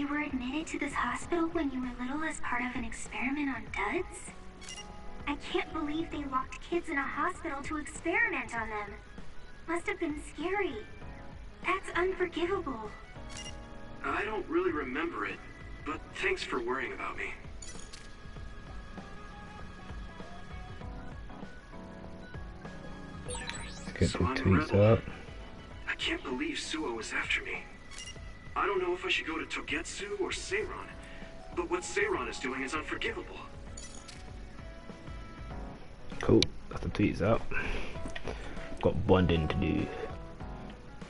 You were admitted to this hospital when you were little as part of an experiment on duds? I can't believe they locked kids in a hospital to experiment on them. Must have been scary. That's unforgivable. I don't really remember it, but thanks for worrying about me. Get the tweets up. I can't believe Suo was after me. I don't know if I should go to Togetsu or Seiron, but what Seiron is doing is unforgivable. Cool, got the tweets up. Got bonding to do.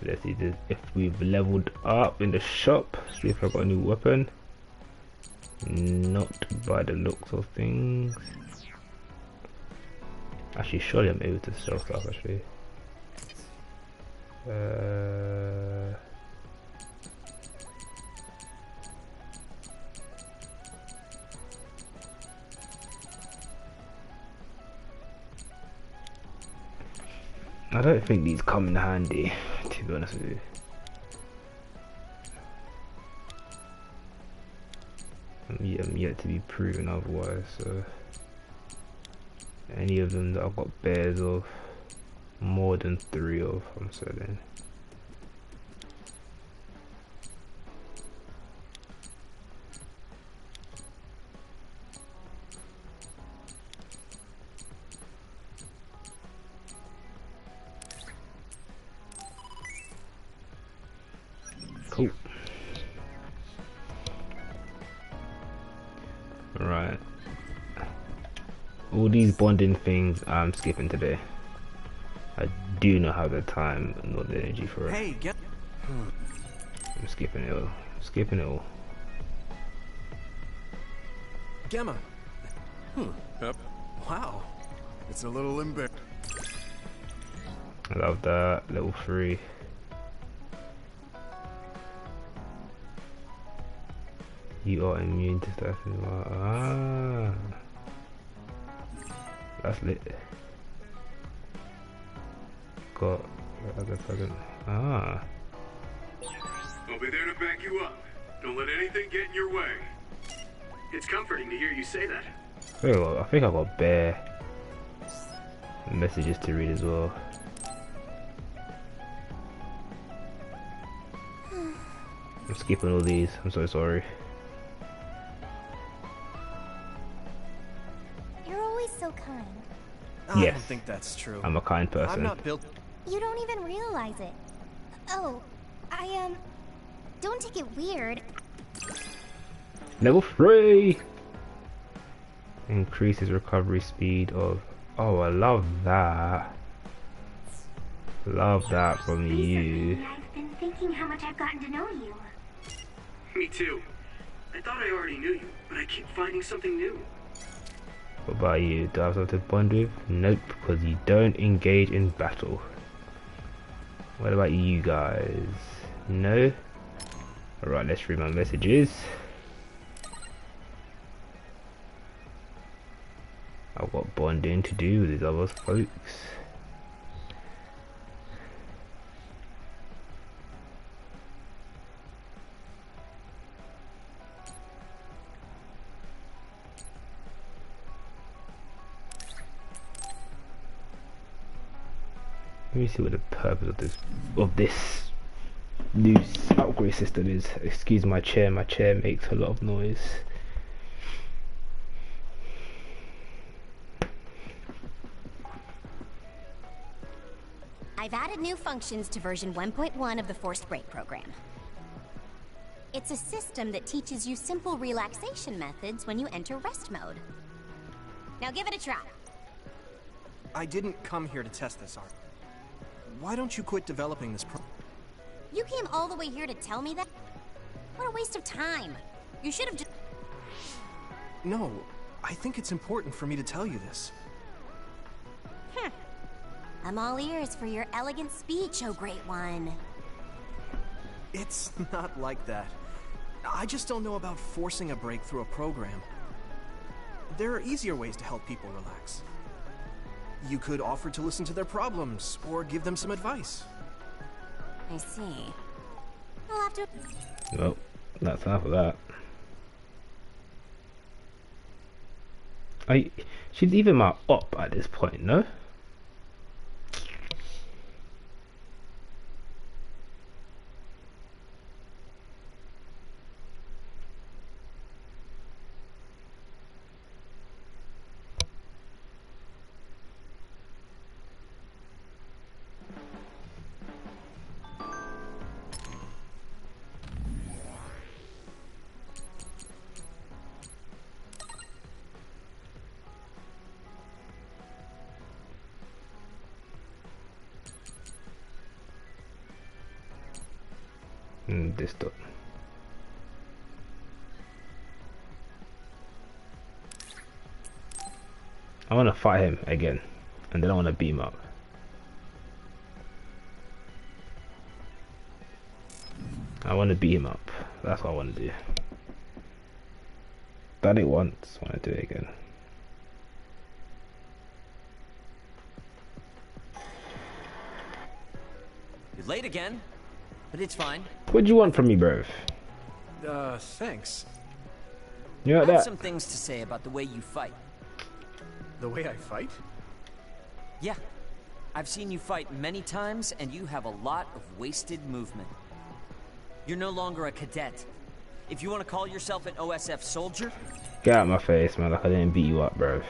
Let's see this, if we've leveled up in the shop. See if I got a new weapon. Not by the looks of things. Actually, surely I'm able to sell stuff actually. I don't think these come in handy, to be honest with you. I'm yet to be proven otherwise, so any of them that I've got bears of, more than 3 of, I'm selling. Cool. Right. All these bonding things I'm skipping today. I do not have the time nor the energy for it. Hey, get. I'm skipping it all. Skipping it all. Gemma. Yep. Wow. It's a little embarrassing. I love that. Level 3. You are immune to stuff. Ah, that's lit. Got other present. Ah. I'll be there to back you up. Don't let anything get in your way. It's comforting to hear you say that. Oh, I think I got bare messages to read as well. I'm skipping all these. I'm so sorry. So kind. I Yes. don't think that's true. I'm a kind person. I'm not built. You don't even realize it. Oh, don't take it weird. Level 3 increases recovery speed of. Oh, I love that. Love that from you. Recently, I've been thinking how much I've gotten to know you. Me too. I thought I already knew you, but I keep finding something new. What about you? Do I have something to bond with? Nope, because you don't engage in battle. What about you guys? No? Alright, let's read my messages. I've got bonding to do with these other folks. Let me see what the purpose of this new upgrade system is. Excuse my chair makes a lot of noise. I've added new functions to version 1.1 of the Forced Break program. It's a system that teaches you simple relaxation methods when you enter rest mode. Now give it a try. I didn't come here to test this art. Why don't you quit developing this You came all the way here to tell me that? What a waste of time. You should have just... No, I think it's important for me to tell you this. I'm all ears for your elegant speech, oh great one. It's not like that. I just don't know about forcing a break through a program. There are easier ways to help people relax. You could offer to listen to their problems, or give them some advice. I see. I'll have to... Well, That's enough of that. She's even my op at this point, no? This stuff. I want to fight him again, and then I want to beat him up. I want to beat him up. That's what I want to do. Done it once, I want to do it again. You're late again, but it's fine. What do you want from me, bro? Thanks. You like I have that? some things to say about the way you fight. The way I fight? Yeah, I've seen you fight many times, and you have a lot of wasted movement. You're no longer a cadet. If you want to call yourself an OSF soldier... Get out of my face, man. Like I didn't beat you up, bro.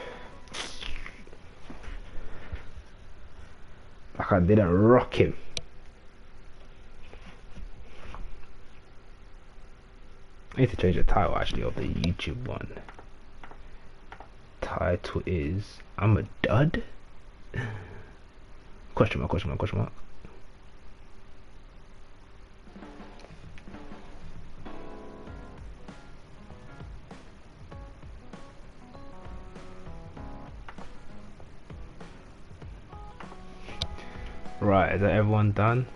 Like I didn't rock him. I need to change the title actually of the YouTube one. Title is I'm a dud? Question mark, question mark, question mark. Right, is that everyone done?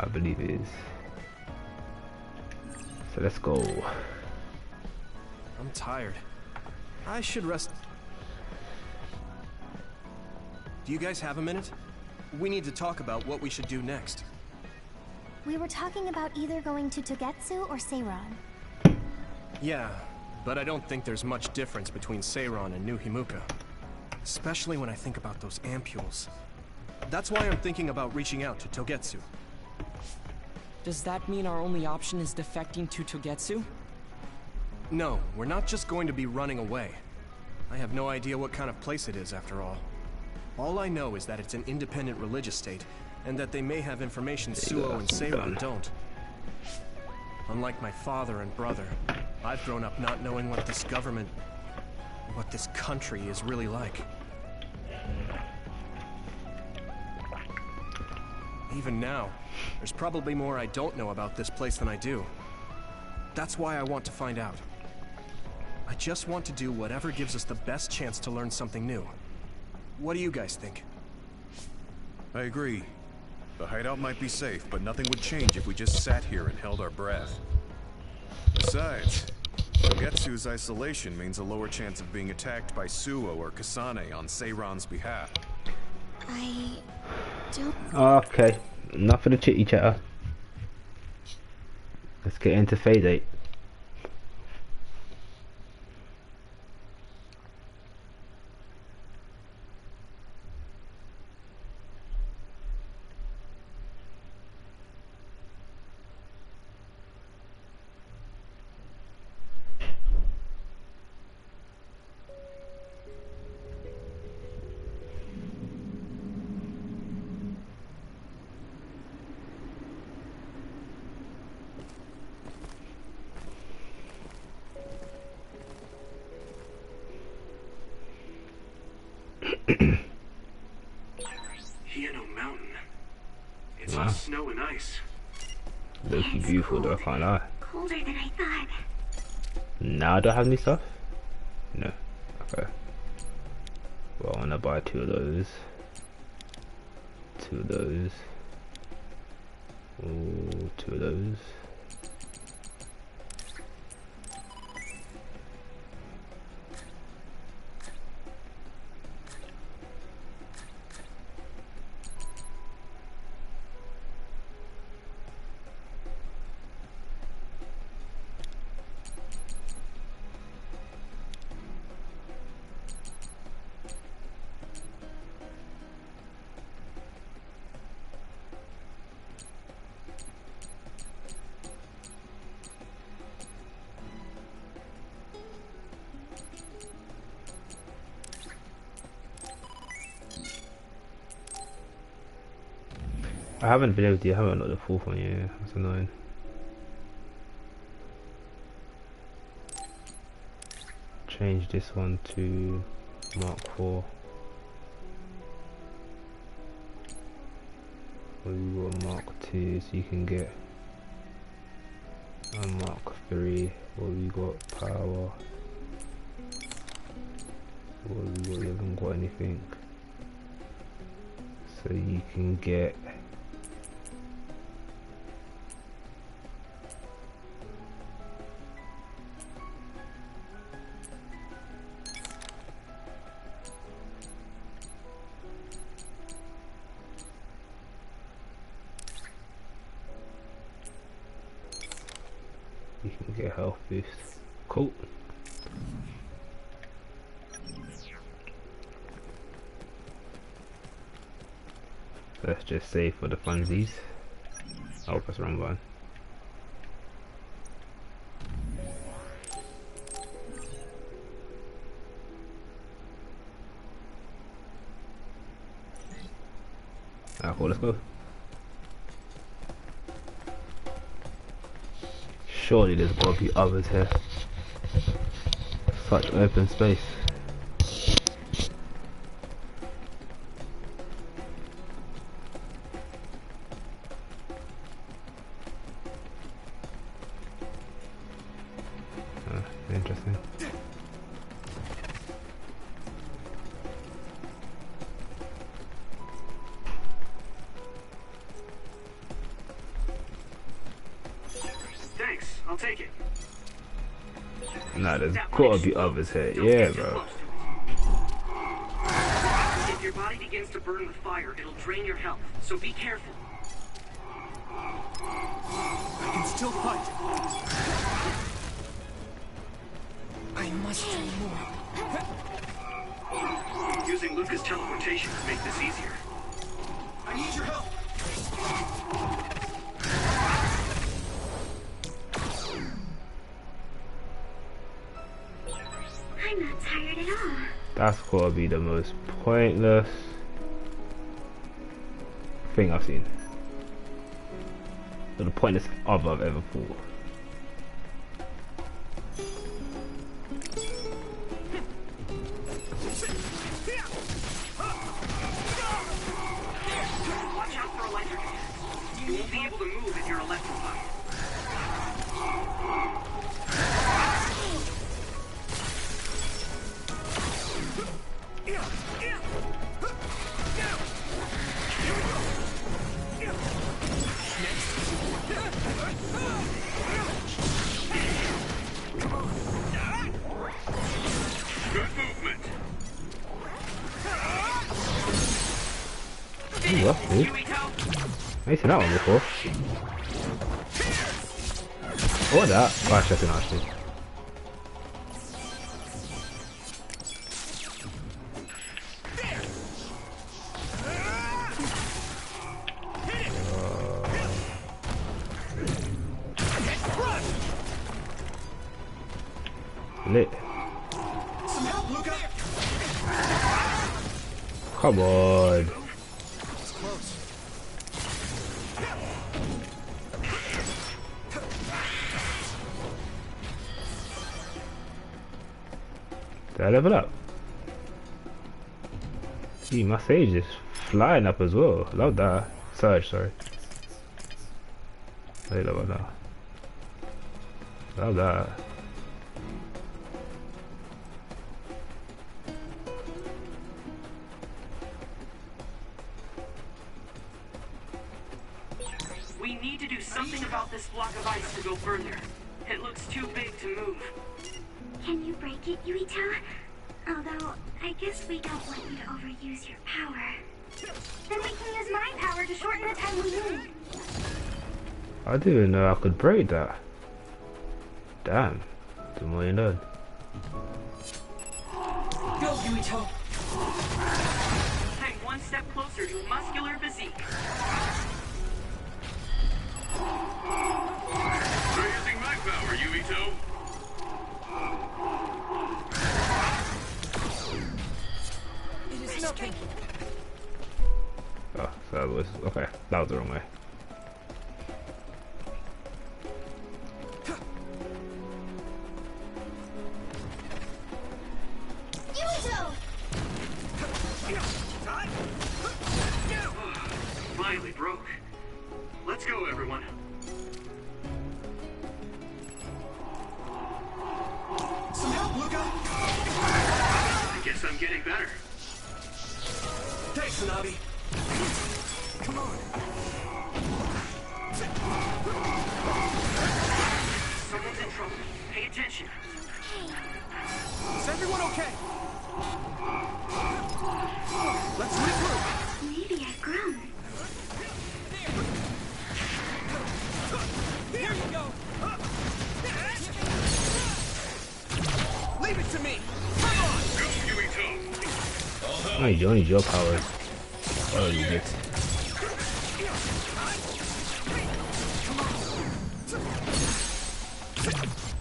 I believe it is. So let's go. I'm tired. I should rest. Do you guys have a minute? We need to talk about what we should do next. We were talking about either going to Togetsu or Seiron. Yeah, but I don't think there's much difference between Seiron and New Himuka. Especially when I think about those ampules. That's why I'm thinking about reaching out to Togetsu. Does that mean our only option is defecting to Togetsu? No, we're not just going to be running away. I have no idea what kind of place it is, after all. All I know is that it's an independent religious state, and that they may have information Suo and Seiron don't. Unlike my father and brother, I've grown up not knowing what this government, what this country is really like. Even now, there's probably more I don't know about this place than I do. That's why I want to find out. I just want to do whatever gives us the best chance to learn something new. What do you guys think? I agree. The hideout might be safe, but nothing would change if we just sat here and held our breath. Besides, Togetsu's isolation means a lower chance of being attacked by Suo or Kasane on Seiron's behalf. I don't... Okay, enough of the chitty chatter. Let's get into Phase 8. Hieno Mountain. It's all snow and ice. Looks beautiful though, I can't lie. Colder than I thought. Now do I have any stuff? No. Okay. Well, I wanna buy 2 of those. 2 of those. Ooh, 2 of those. I haven't been able to. I haven't unlocked the fourth one yet. That's annoying. Change this one to Mark 4. We got Mark 2, so you can get a Mark 3. Or we got power. Or we haven't got anything. So you can get health boost. Cool. Let's just save for the funsies. Oh, press the wrong button. Ah, cool, let's go. Surely there's gotta be others here. Such open space. Interesting. Thanks, I'll take it. Nah, there's gotta be others here. Yeah, bro. If your body begins to burn with fire, it'll drain your health, so be careful. I can still fight. I must do more. Using Luca's teleportation to make this easier. I need your help. I'm not tired at all. That's gotta be the most pointless thing I've seen. Or the pointless other I've ever fought. Watch out for electric attacks. You won't be able to move if you're electrified. Good movement. Ooh, that's cool. I ain't seen that one before. What that? Oh, actually, I think actually. Lit. Come on. It's close. Did I level up? See, my sage is flying up as well. Love that. Surge, sorry. I love that. Love that. We need to do something about this block of ice to go further. It looks too big to move. Can you break it, Yuito? Although, I guess we don't want you to overuse your power. Then we can use my power to shorten the time we need. I didn't even know I could break that. Damn. The more you learn. Go, Yuito! I'm one step closer to muscular physique. Try using my power, Yuito. It is nothing. Oh, so that was okay. That was the wrong way. Finally broke. Let's go, everyone. Some help, Luca! I guess I'm getting better. Thanks, Hanabi. Come on. Someone's in trouble. Pay attention. Is everyone okay? Let's regroup. Maybe I've grown. Here you go. Leave it to me. Come on. Oh, you don't need your powers. Oh, you get.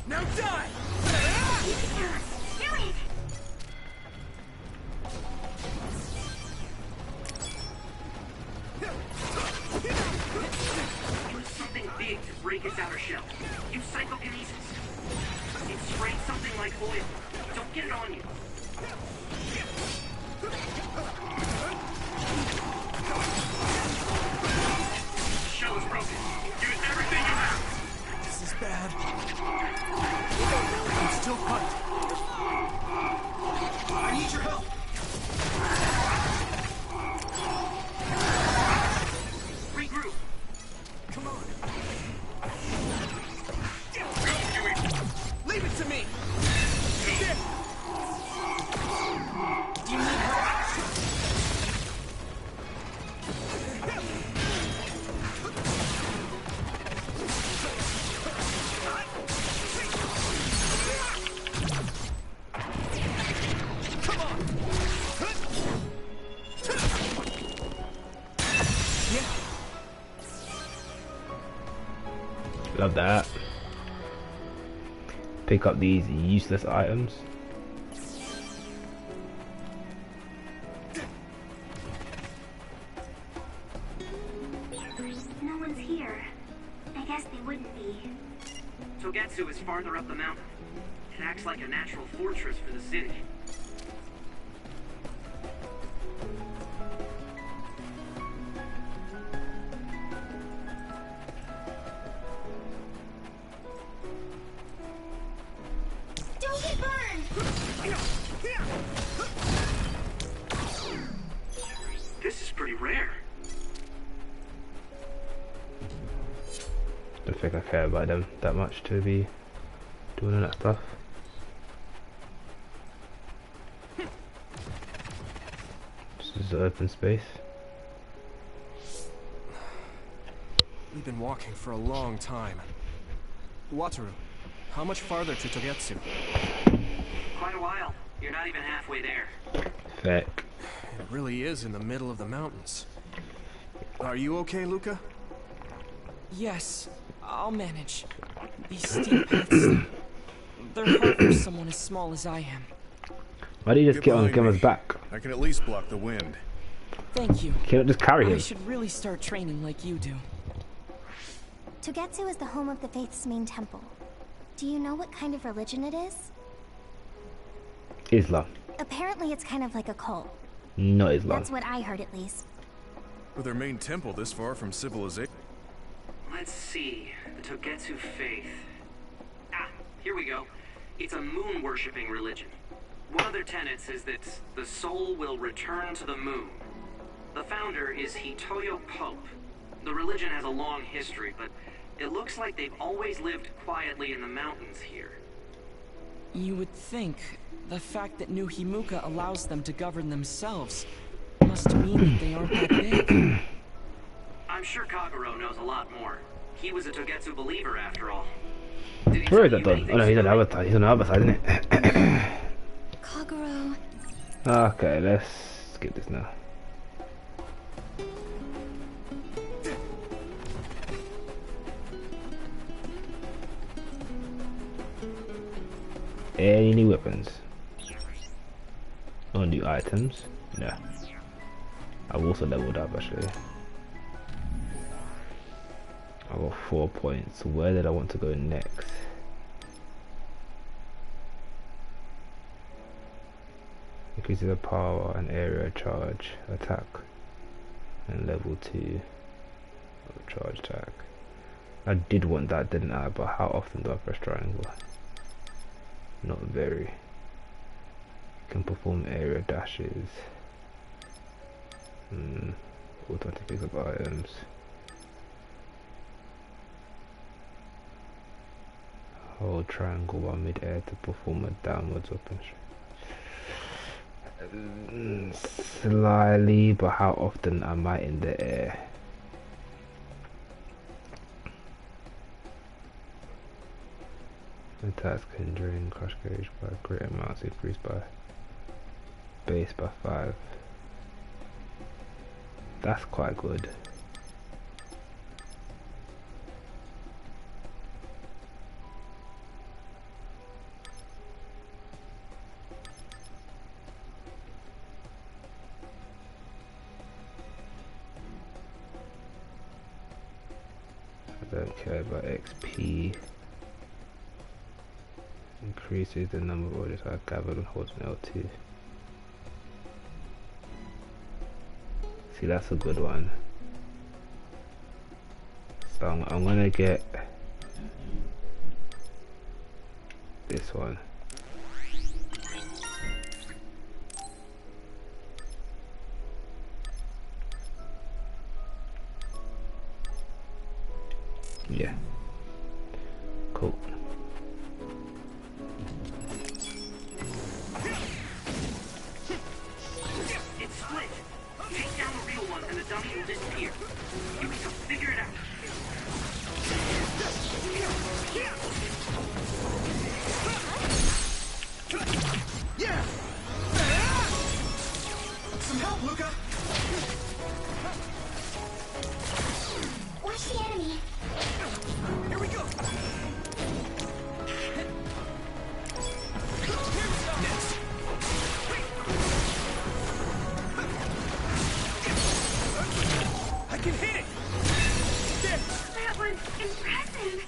Now die. Do it! Use something big to break its outer shell. Use psychokinesis. It sprays something like oil. Don't get it on you. Shell is broken. Use everything you have. This is bad. I'm still cut. I need your help. Regroup. Come on. Leave it to me. Do you need help? Come on. Yeah. Love that. Pick up these useless items. No one's here. I guess they wouldn't be. Togetsu is farther up the mountain. It acts like a natural fortress for the city. Don't get burned! This is pretty rare. Don't think I care about them that much to be doing all that stuff. This is open space. We've been walking for a long time. Wataru, how much farther to Togetsu? Quite a while. You're not even halfway there. Feck. It really is in the middle of the mountains. Are you okay, Luca? Yes, I'll manage. These steep paths, they're hard for someone as small as I am. Why do you just get on behind Gemma's me. back? I can at least block the wind. Thank you. Can't just carry I him. should really start training like you do. Togetsu is the home of the Faith's main temple. Do you know what kind of religion it is? Islam. Apparently it's kind of like a cult. Not Islam. That's what I heard at least. With their main temple this far from civilization. Let's see. The Togetsu faith. Ah, here we go. It's a moon-worshipping religion. One of their tenets is that the soul will return to the moon. The founder is Hitoyo Pope. The religion has a long history, but it looks like they've always lived quietly in the mountains here. You would think the fact that New Himuka allows them to govern themselves must mean that they aren't that big. I'm sure Kagero knows a lot more. He was a Togetsu believer after all. Did he Where is tell that you done? anything Oh no, he's on the silly? other side. He's on the other side, isn't it? Kagero... Okay, let's skip this now. Any new weapons? Or new items? No. I've also leveled up actually. I got 4 points. Where did I want to go next? Increases the power and area charge attack and level 2 charge attack. I did want that, didn't I? But how often do I press triangle? Not very. Can perform area dashes. Automatic pick up items. Hold triangle while mid-air to perform a downwards weapon. Slightly, but how often am I in the air? Attacks can drain crush gauge by great amounts, increased by base by 5. That's quite good. I don't care about XP. Increases the number of orders I gather and holds an L2. See, that's a good one. So I'm gonna get this one. Yeah. Cool. It's split. Take down the real one and the dummy will disappear. You can figure it out. Yeah! Some help, Luca! Watch the enemy. Here we go! Next! I can hit it! There! That was impressive.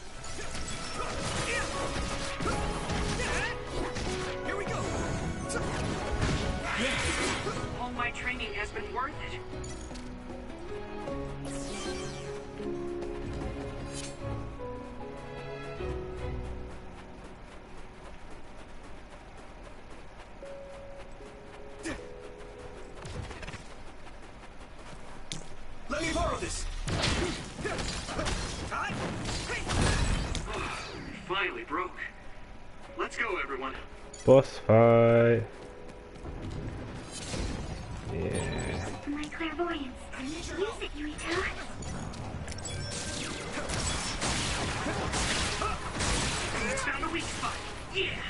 Here we go! All my training has been worth it. Let me borrow this! Finally broke. Let's go, everyone. Boss fight. Yeah. My clairvoyance. Use it, Yuito. Found the weak spot. Yeah.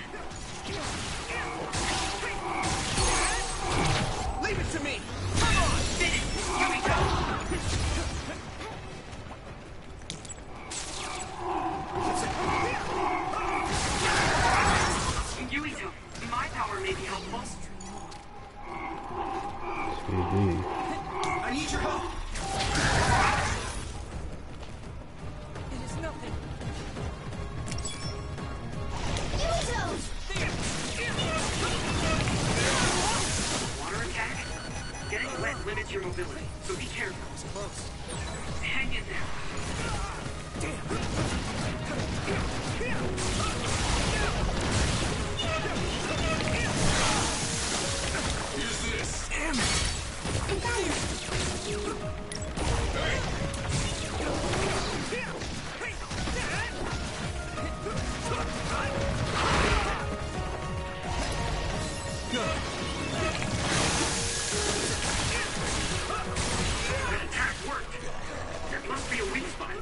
Leave it to me! Come on! Did it. Here we go. Yuito, my power may be helpful. I need your help! It is nothing. Water attack? Getting wet limits your mobility, so be careful. It's close. Hang in there. Use this. Damn it! I got it. That attack worked. There must be a weak spot.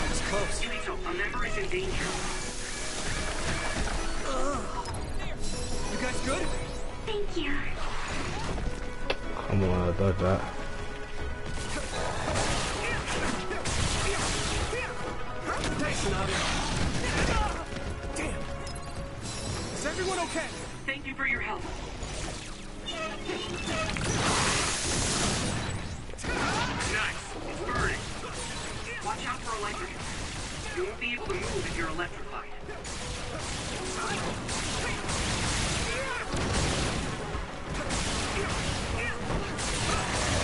It's close. Yuito, a member is in danger. You guys good? Thank you. Come on, I dodged that. Thanks, Navi. Damn. Is everyone okay? Thank you for your help. if you're electrified.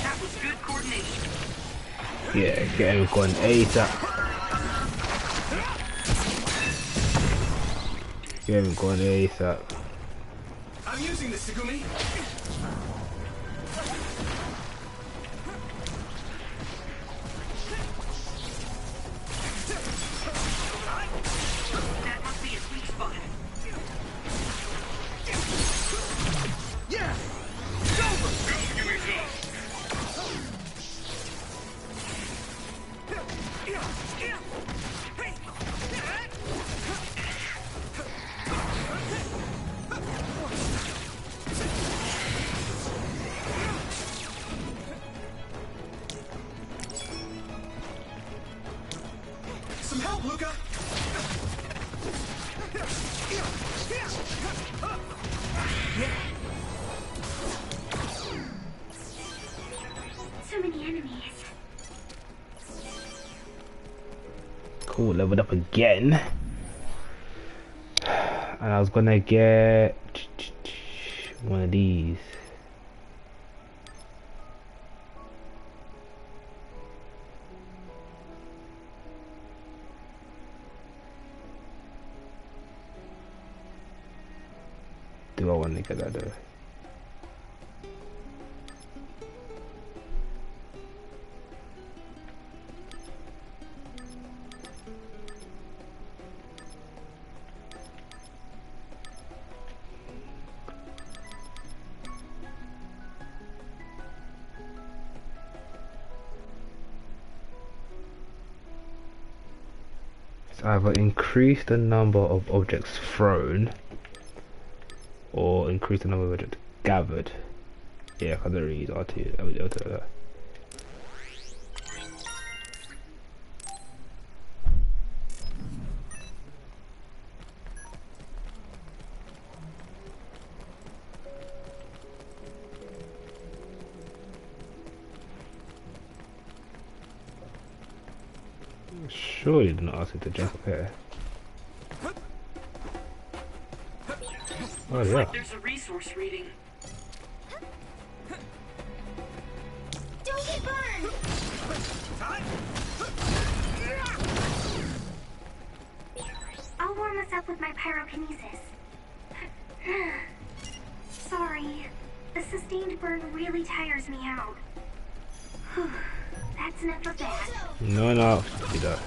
That was good coordination. Yeah, get him going ASAP. Get him going ASAP. I'm using this, Segumi. That must be a sweet spot. Yeah! It's over! Some help, Luca! So many enemies. Cool, leveled up again. And I was gonna get one of these. Do I want to get that though? It's either increase the number of objects thrown or increase the number of objects gathered. Yeah, because I read R2. I would able to do that. Surely did not ask me to jump up here. Oh Looks yeah. like there's a resource reading. Don't get burned! I'll warm us up with my pyrokinesis. Sorry. The sustained burn really tires me out. That's enough of that. No, no. Do that.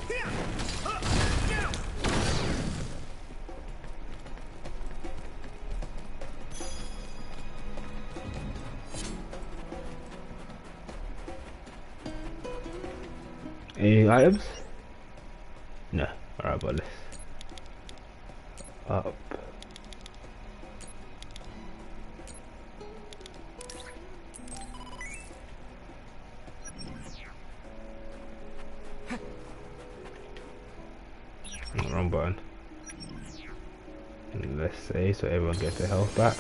Any items? No. Alright, but let's up. Wrong button. Let's say so everyone gets their health back.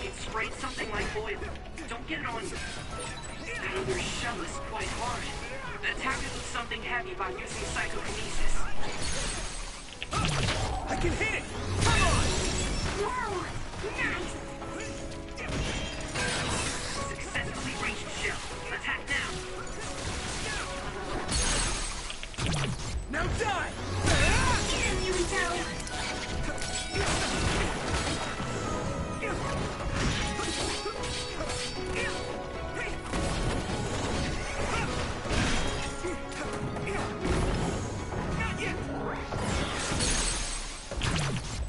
It sprayed something like oil. Don't get it on you. That other shell is quite hard. Attack it with something heavy by using psychokinesis. I can hit it! Come on! Whoa! Nice! Successfully reached shell. Attack now. Now die! Here we go!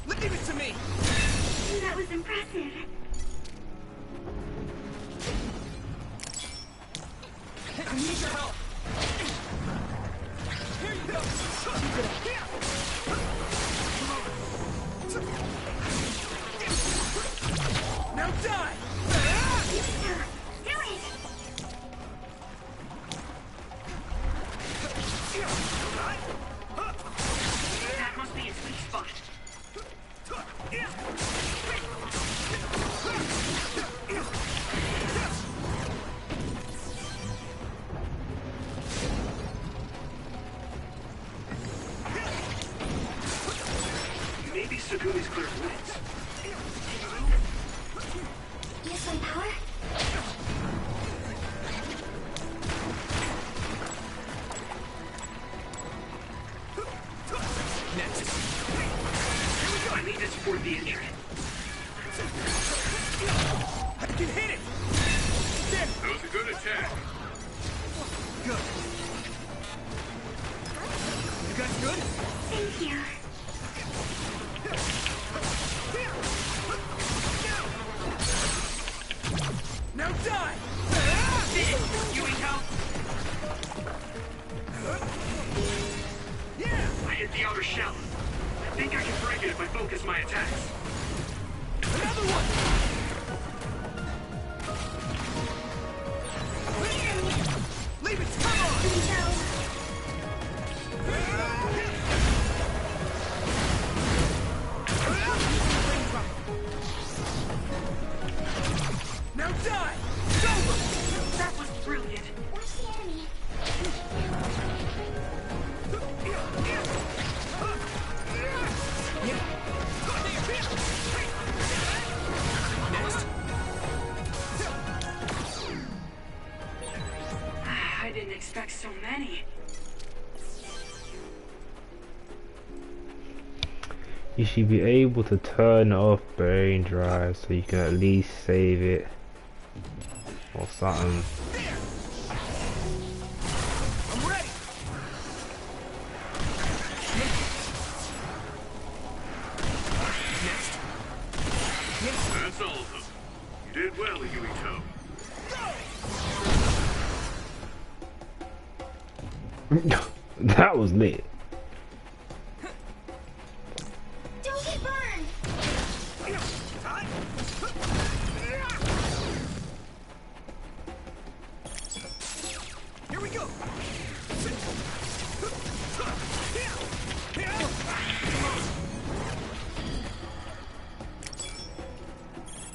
Leave it to me! That was impressive. I need your help! Here you go! Now die! Maybe Sugumi's clairvoyance. Use my power? Next. I need to support the injured. I can hit it! There! That was a good attack. Good. You guys good? Thank you. Now die! Yeah! I hit the outer shell. I think I can break it if I focus my attacks. Another one! Leave it! Come on! Now die! It's over! That was brilliant. Where's the enemy? Next. I didn't expect so many. You should be able to turn off brain drive so you can at least save it or something. I'm ready! Next. That's all of them. You did well, Yuito. That was lit. Don't get burned! Here we go!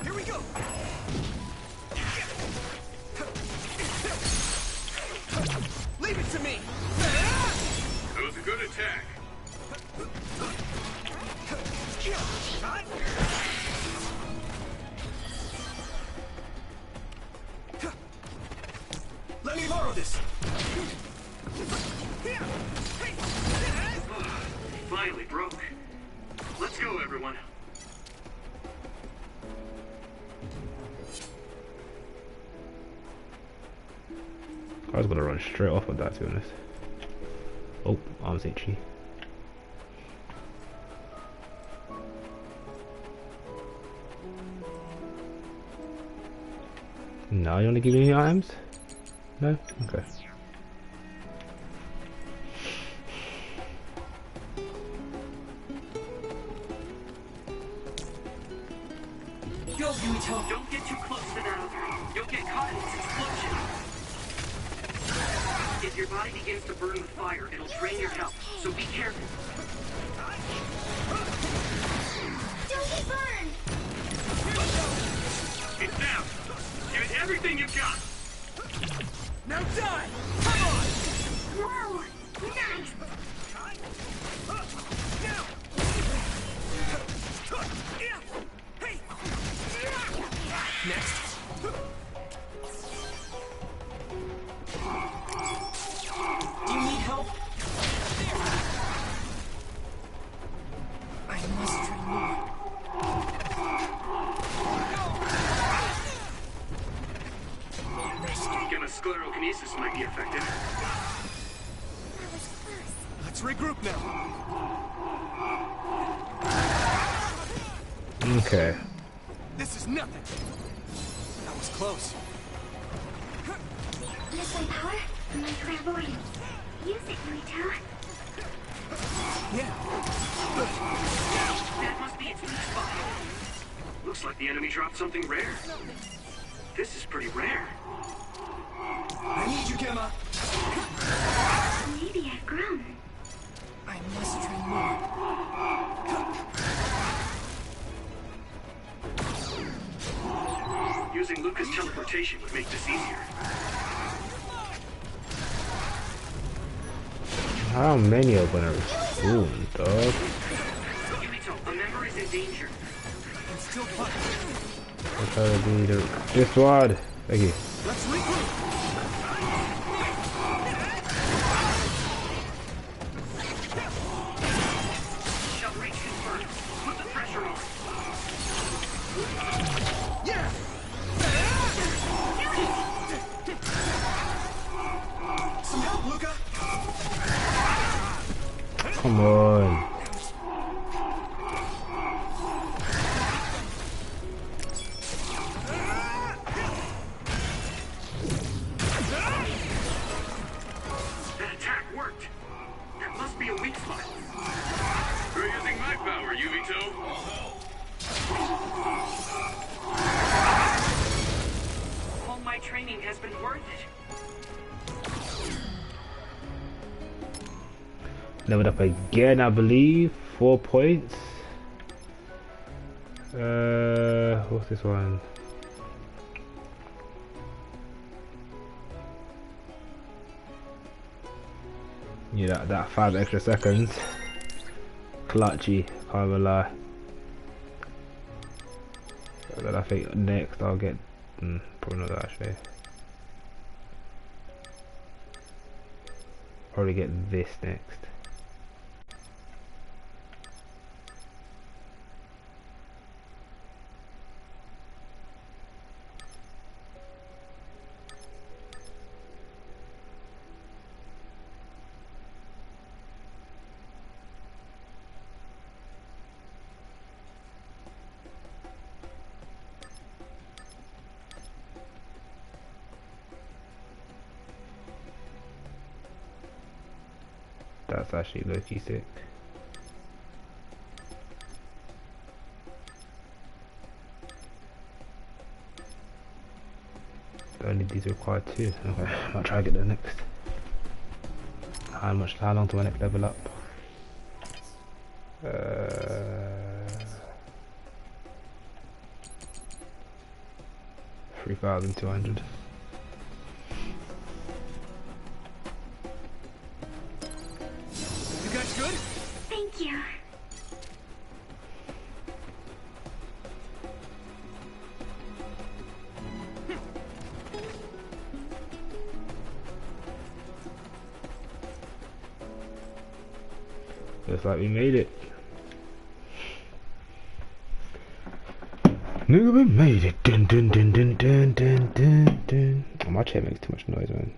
Here we go! Leave it to me! That was a good attack. Let me borrow this! Finally broke. Let's go, everyone. I was gonna run straight off of that, to be honest. Oh, arm's itchy. No, you want to give me any items? No? Okay. Go, Yuito. Don't get too close to that other. You'll get caught in its explosion. If your body begins to burn with fire, it'll drain your health. So be careful. Don't get burned! It's down. Give it everything you've got. Now die! Come on! Whoa! Nice! Next. Do you need help? I must train more. Gamma sclerokinesis might be effective. That was close. Let's regroup now. Okay. This is nothing. That was close. Use my power? My clairvoyance. Use it, Yuito. Yeah. That must be its weak spot. Looks like the enemy dropped something rare. This is pretty rare. I need you, Gemma. Maybe I've grown. I must train more. using Luca's teleportation would make this easier. How many are gonna respawn, dog? Yumito, a member is in danger. I'll try to do this one. Thank you. Let's regroup. Shall reach confirmed. Put the pressure on. Yeah. Some help, Luca. Come on. That attack worked. That must be a weak spot. We're using my power, Yumito. All my training has been worth it. Leveled up again, I believe. 4 points. What's this one? Yeah, that 5 extra seconds. Clutchy, can't even lie. But I think next I'll get probably not that actually. Probably get this next. That's actually low-key sick. Only these require 2. Okay, I'll try to get the next. How long to my next level up? 3,200. You guys good? Thank you. Looks like we made it. Nigga, we made it. Dun dun dun dun dun dun dun dun. Oh, my chair makes too much noise, man.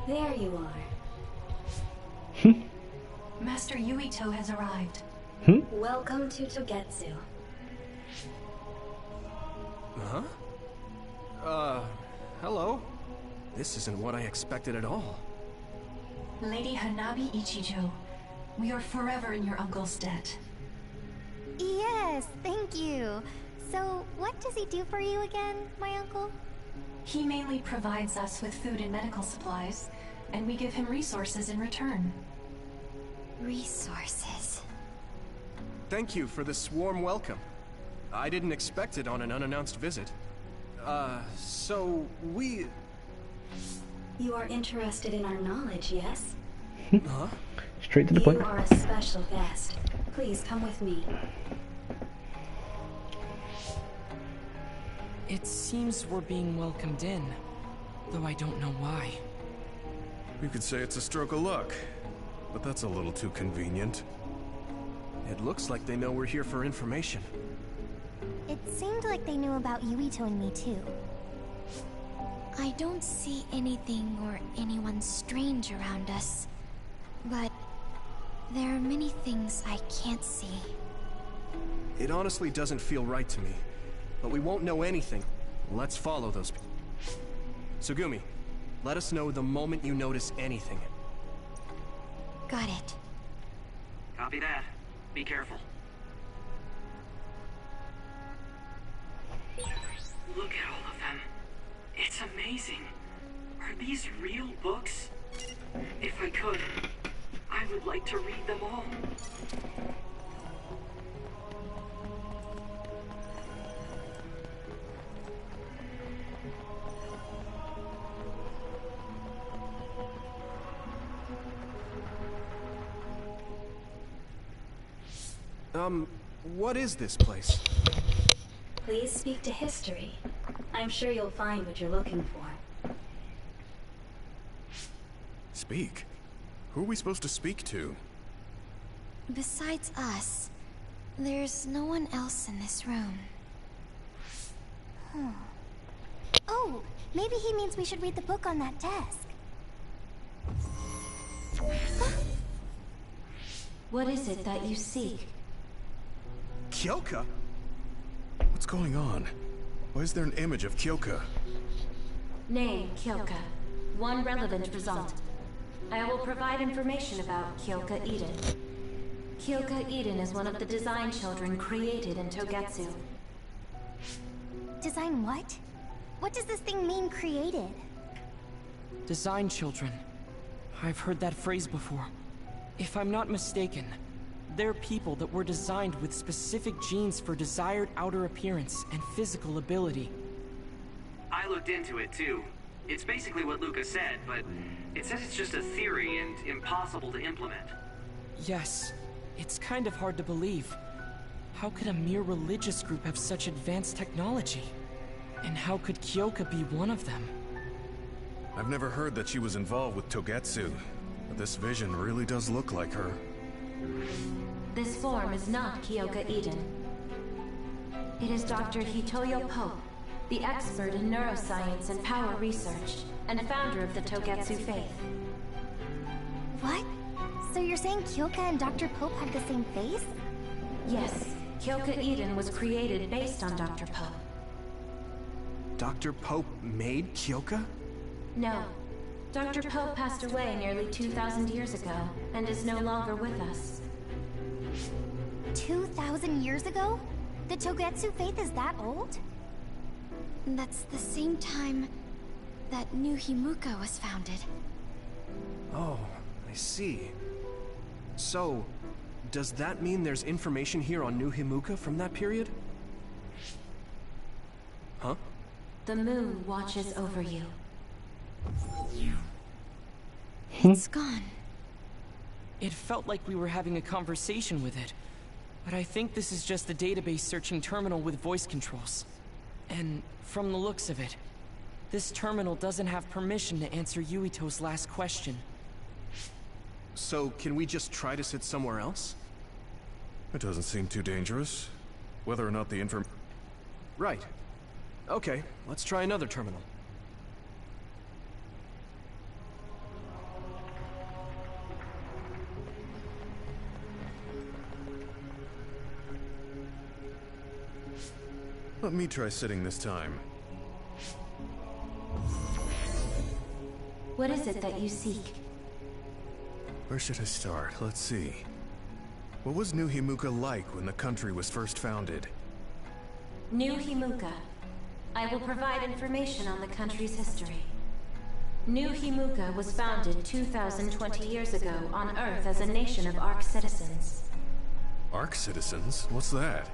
There you are. Master Yuito has arrived. Welcome to Togetsu. Huh? Hello? This isn't what I expected at all. Lady Hanabi Ichijo, we are forever in your uncle's debt. Yes, thank you. So, what does he do for you again, my uncle? He mainly provides us with food and medical supplies, and we give him resources in return. Resources. Thank you for this warm welcome. I didn't expect it on an unannounced visit. So we... You are interested in our knowledge, yes? Huh? Straight to the point. You are a special guest. Please come with me. It seems we're being welcomed in, though I don't know why. You could say it's a stroke of luck, but that's a little too convenient. It looks like they know we're here for information. It seemed like they knew about Yuito and me too. I don't see anything or anyone strange around us, but there are many things I can't see. It honestly doesn't feel right to me, but we won't know anything. Let's follow those people. Tsugumi, let us know the moment you notice anything. Got it. Copy that. Be careful. Look at all of them. It's amazing. Are these real books? If I could, I would like to read them all. What is this place? Please speak to history. I'm sure you'll find what you're looking for. Speak? Who are we supposed to speak to? Besides us, there's no one else in this room. Oh, maybe he means we should read the book on that desk. What is it that you seek? Kyoka? What's going on? Why is there an image of Kyoka? Name, Kyoka. One relevant result. I will provide information about Kyoka Eden. Kyoka Eden is one of the design children created in Togetsu. Design what? What does this thing mean, created? Design children. I've heard that phrase before. If I'm not mistaken, they're people that were designed with specific genes for desired outer appearance and physical ability. I looked into it too. It's basically what Luca said, but it says it's just a theory and impossible to implement. Yes, it's kind of hard to believe. How could a mere religious group have such advanced technology? And how could Kyoka be one of them? I've never heard that she was involved with Togetsu, but this vision really does look like her. This form is not Kyoka Eden. It is Dr. Hitoyo Pope, the expert in neuroscience and power research, and founder of the Togetsu faith. What? So you're saying Kyoka and Dr. Pope have the same face? Yes, Kyoka Eden was created based on Dr. Pope. Dr. Pope made Kyoka? No. Dr. Pope passed away nearly 2,000 years ago, and is no longer with us. 2,000 years ago? The Togetsu faith is that old? That's the same time that New Himuka was founded. Oh, I see. So, does that mean there's information here on New Himuka from that period? Huh? The moon watches over you. It's gone. It felt like we were having a conversation with it, but I think this is just a database searching terminal with voice controls. And from the looks of it, this terminal doesn't have permission to answer Yuito's last question. So, can we just try to sit somewhere else? It doesn't seem too dangerous. Whether or not the Right. Okay, let's try another terminal. Let me try sitting this time. What is it that you seek? Where should I start? Let's see. What was New Himuka like when the country was first founded? New Himuka. I will provide information on the country's history. New Himuka was founded 2,020 years ago on Earth as a nation of Ark citizens. Ark citizens? What's that?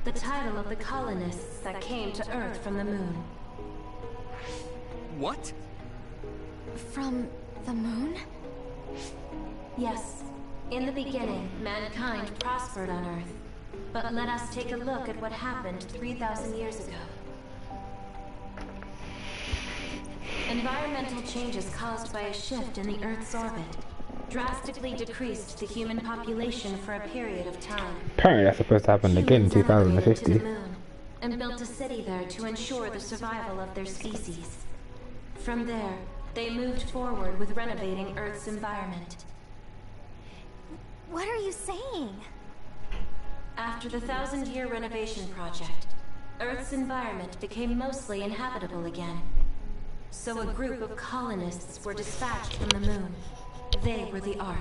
The title of the colonists that came to Earth from the moon. What? From the moon? Yes. In the beginning, mankind prospered on Earth. But let us take a look at what happened 3,000 years ago. Environmental changes caused by a shift in the Earth's orbit drastically decreased the human population for a period of time. Apparently that's supposed to happen again in Humans emigrated 2050. to the moon and built a city there to ensure the survival of their species. From there, they moved forward with renovating Earth's environment. What are you saying? After the 1,000-year renovation project, Earth's environment became mostly inhabitable again. So a group of colonists were dispatched from the moon. They were the Ark.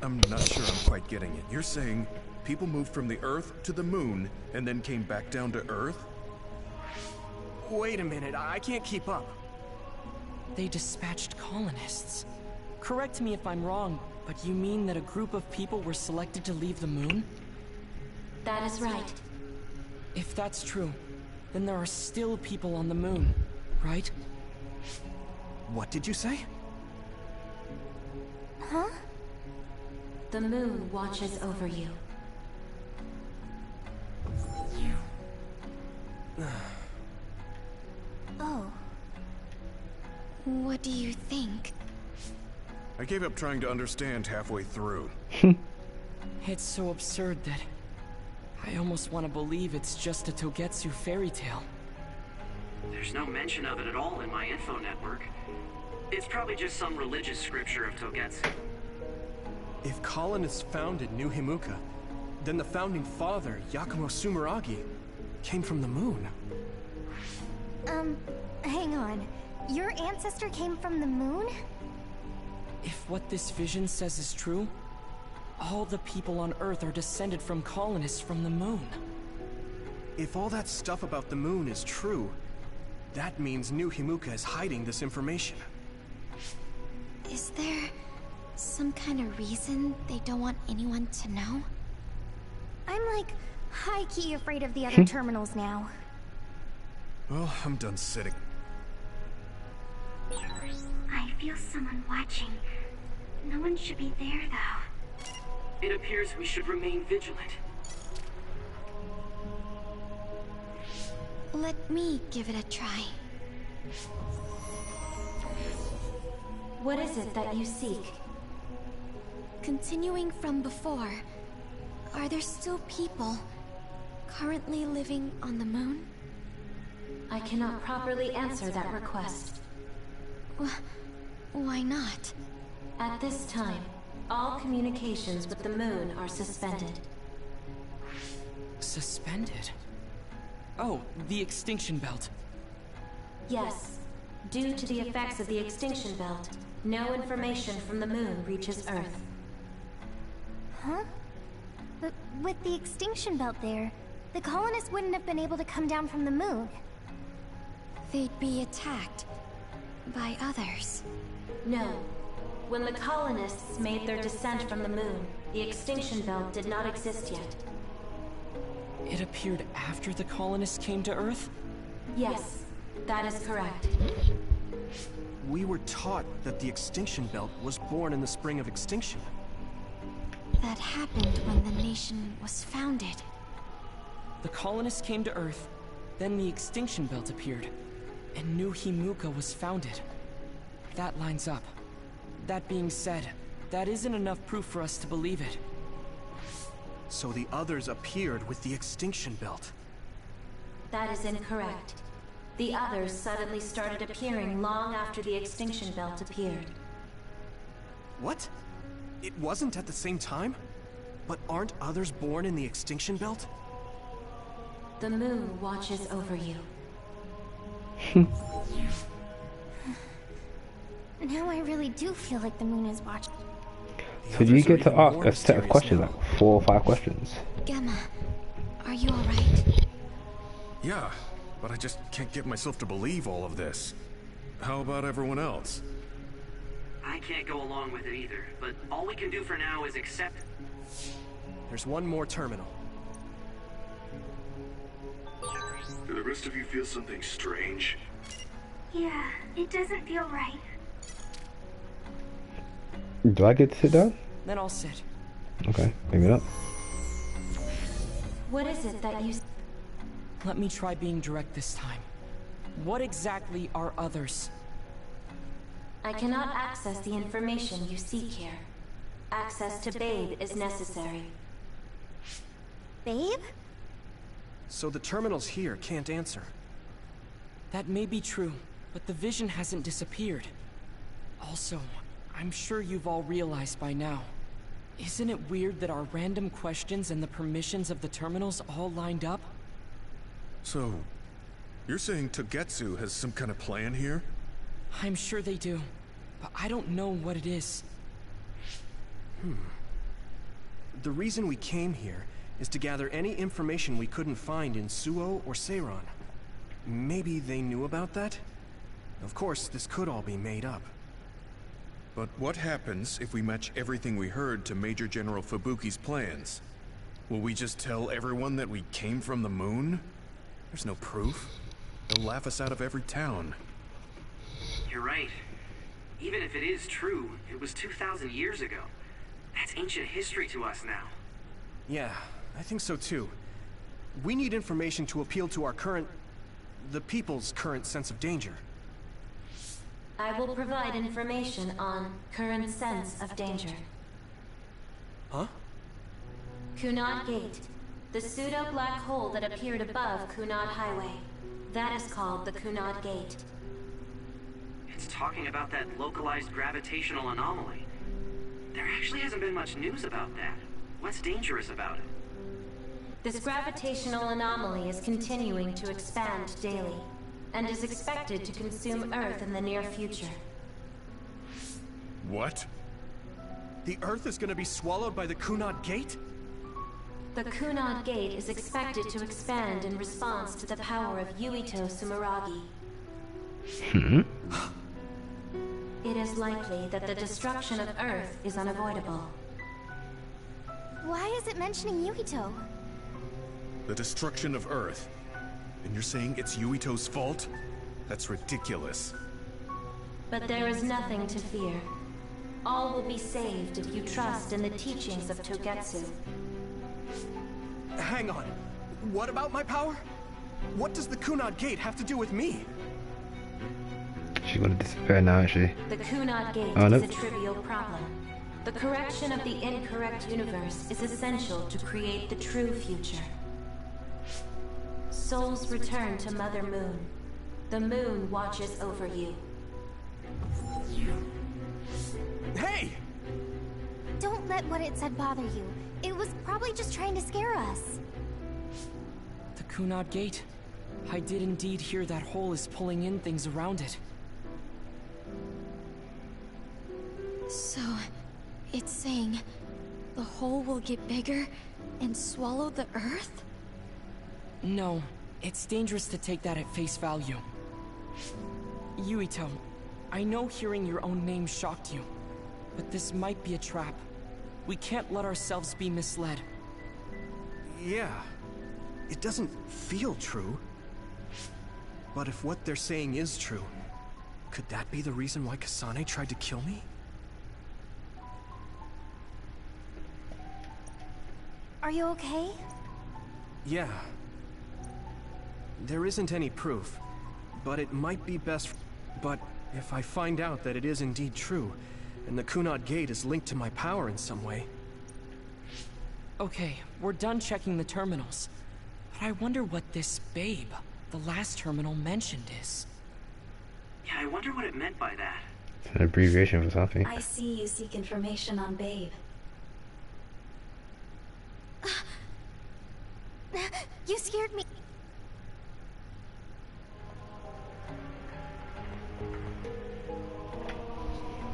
I'm not sure I'm quite getting it. You're saying people moved from the Earth to the Moon and then came back down to Earth? Wait a minute, I can't keep up. They dispatched colonists. Correct me if I'm wrong, but you mean that a group of people were selected to leave the moon? That is right. If that's true, then there are still people on the moon, right? What did you say? Huh? The moon watches over you. Oh. What do you think? I gave up trying to understand halfway through. It's so absurd that I almost want to believe it's just a Togetsu fairy tale. There's no mention of it at all in my info network. It's probably just some religious scripture of Togetsu. If colonists founded New Himuka, then the founding father, Yakumo Sumeragi, came from the moon. Hang on. Your ancestor came from the moon? If what this vision says is true, all the people on Earth are descended from colonists from the moon. If all that stuff about the moon is true, that means New Himuka is hiding this information. Is there some kind of reason they don't want anyone to know? I'm like high-key afraid of the other terminals now. Well, I'm done sitting. I feel someone watching. No one should be there, though. It appears we should remain vigilant. Let me give it a try. What is it that you seek? Continuing from before, are there still people currently living on the moon? I cannot properly answer that request. Why not? At this time, all communications with the moon are suspended. Suspended? Oh, the extinction belt. Yes. Due to the effects of the extinction belt, no information from the moon reaches Earth. Huh? But with the extinction belt there, the colonists wouldn't have been able to come down from the moon. They'd be attacked by others. No. When the colonists made their descent from the moon, the extinction belt did not exist yet. It appeared after the colonists came to Earth? Yes, that is correct. We were taught that the extinction belt was born in the spring of extinction. That happened when the nation was founded. The colonists came to Earth, then the extinction belt appeared, and New Himuka was founded. That lines up. That being said, that isn't enough proof for us to believe it. So the others appeared with the extinction belt. That is incorrect. The others suddenly started appearing long after the extinction belt appeared. What? It wasn't at the same time? But aren't others born in the extinction belt? The moon watches over you. Now I really do feel like the moon is watching. So do you get to ask a set of questions, like 4 or 5 questions? Gemma, are you alright? Yeah, but I just can't get myself to believe all of this. How about everyone else? I can't go along with it either, but all we can do for now is accept it. There's one more terminal. Do the rest of you feel something strange? Yeah, it doesn't feel right. Do I get to sit down? Then I'll sit. Okay, bring it up. What is it that you... Let me try being direct this time. What exactly are others? I cannot access the information you seek here. Access to Babe is necessary. Babe? So the terminals here can't answer. That may be true, but the vision hasn't disappeared. Also, I'm sure you've all realized by now. Isn't it weird that our random questions and the permissions of the terminals all lined up? So, you're saying Togetsu has some kind of plan here? I'm sure they do, but I don't know what it is. The reason we came here is to gather any information we couldn't find in Suo or Seiron. Maybe they knew about that? Of course, this could all be made up. But what happens if we match everything we heard to Major General Fubuki's plans? Will we just tell everyone that we came from the moon? There's no proof. They'll laugh us out of every town. You're right. Even if it is true, it was 2,000 years ago. That's ancient history to us now. Yeah, I think so too. We need information to appeal to our the people's current sense of danger. I will provide information on current sense of danger. Huh? Kunad Gate, the pseudo-black hole that appeared above Kunad Highway. That is called the Kunad Gate. It's talking about that localized gravitational anomaly. There actually hasn't been much news about that. What's dangerous about it? This gravitational anomaly is continuing to expand daily, and is expected to consume Earth in the near future. What? The Earth is gonna be swallowed by the Kunad Gate? The Kunad Gate is expected to expand in response to the power of Yuito Sumeragi. It is likely that the destruction of Earth is unavoidable. Why is it mentioning Yuito? The destruction of Earth. And you're saying it's Yuito's fault? That's ridiculous. But there is nothing to fear. All will be saved if you trust in the teachings of Togetsu. Hang on. What about my power? What does the Kunad Gate have to do with me? She's gonna disappear now, isn't she? The Kunad Gate is a trivial problem. The correction of the incorrect universe is essential to create the true future. Souls return to Mother Moon. The moon watches over you. Hey! Don't let what it said bother you. It was probably just trying to scare us. The Kunad Gate. I did indeed hear that hole is pulling in things around it. So, it's saying the hole will get bigger and swallow the Earth? No, it's dangerous to take that at face value. Yuito, I know hearing your own name shocked you, but this might be a trap. We can't let ourselves be misled. Yeah, it doesn't feel true. But if what they're saying is true, could that be the reason why Kasane tried to kill me? Are you okay? Yeah. There isn't any proof, but it might be best. But if I find out that it is indeed true, and the Kunad Gate is linked to my power in some way... Okay, we're done checking the terminals. But I wonder what this Babe, the last terminal mentioned, is. Yeah, I wonder what it meant by that. It's an abbreviation for something. I see you seek information on Babe. You scared me.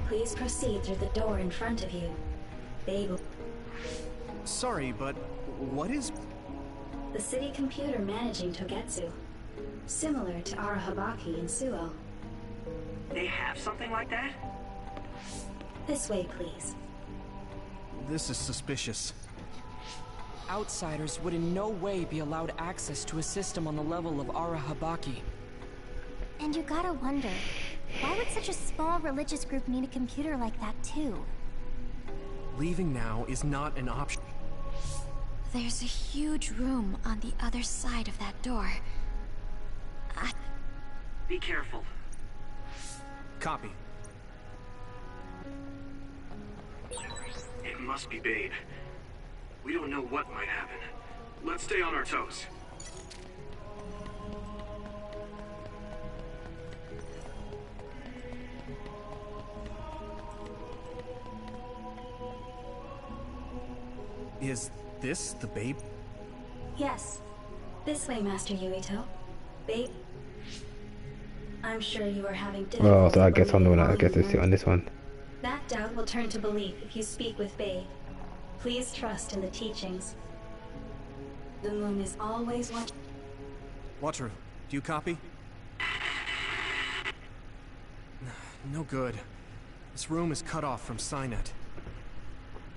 Please proceed through the door in front of you. Babe. Sorry, but what is... The city computer managing Togetsu. Similar to Arahabaki in Suo. They have something like that? This way, please. This is suspicious. Outsiders would in no way be allowed access to a system on the level of Arahabaki. And you gotta wonder, why would such a small religious group need a computer like that too? Leaving now is not an option. There's a huge room on the other side of that door. Be careful. Copy. It must be Babe. We don't know what might happen. Let's stay on our toes. Is this the Babe? Yes. This way, Master Yuito. Babe. I'm sure you are having difficulty. Oh, so I guess on the one. I guess it's on this one. That doubt will turn to belief if you speak with Babe. Please trust in the teachings. The moon is always watching. Wataru, do you copy? No good. This room is cut off from Cynet.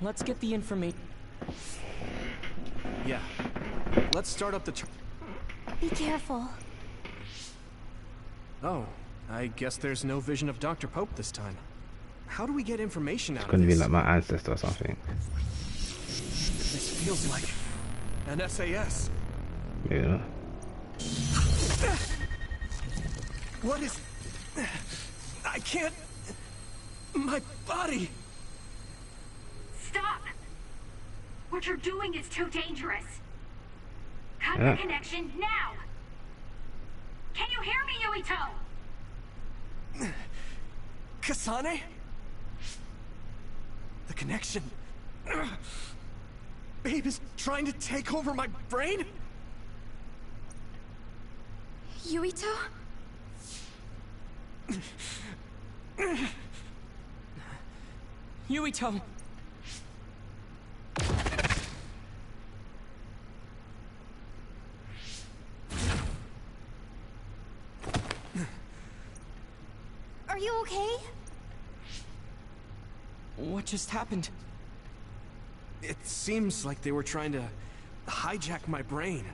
Let's get the information. Yeah. Let's start up the Be careful. Oh, I guess there's no vision of Dr. Pope this time. How do we get information out It's gonna of be this? like my ancestor or something. This feels like an SAS. Yeah. What is... I can't... My body... Stop! What you're doing is too dangerous. Cut Yeah. the connection now! Can you hear me, Yuito? Kasane? The connection... Babe is trying to take over my brain? Yuito? Yuito! Are you okay? What just happened? It seems like they were trying to hijack my brain.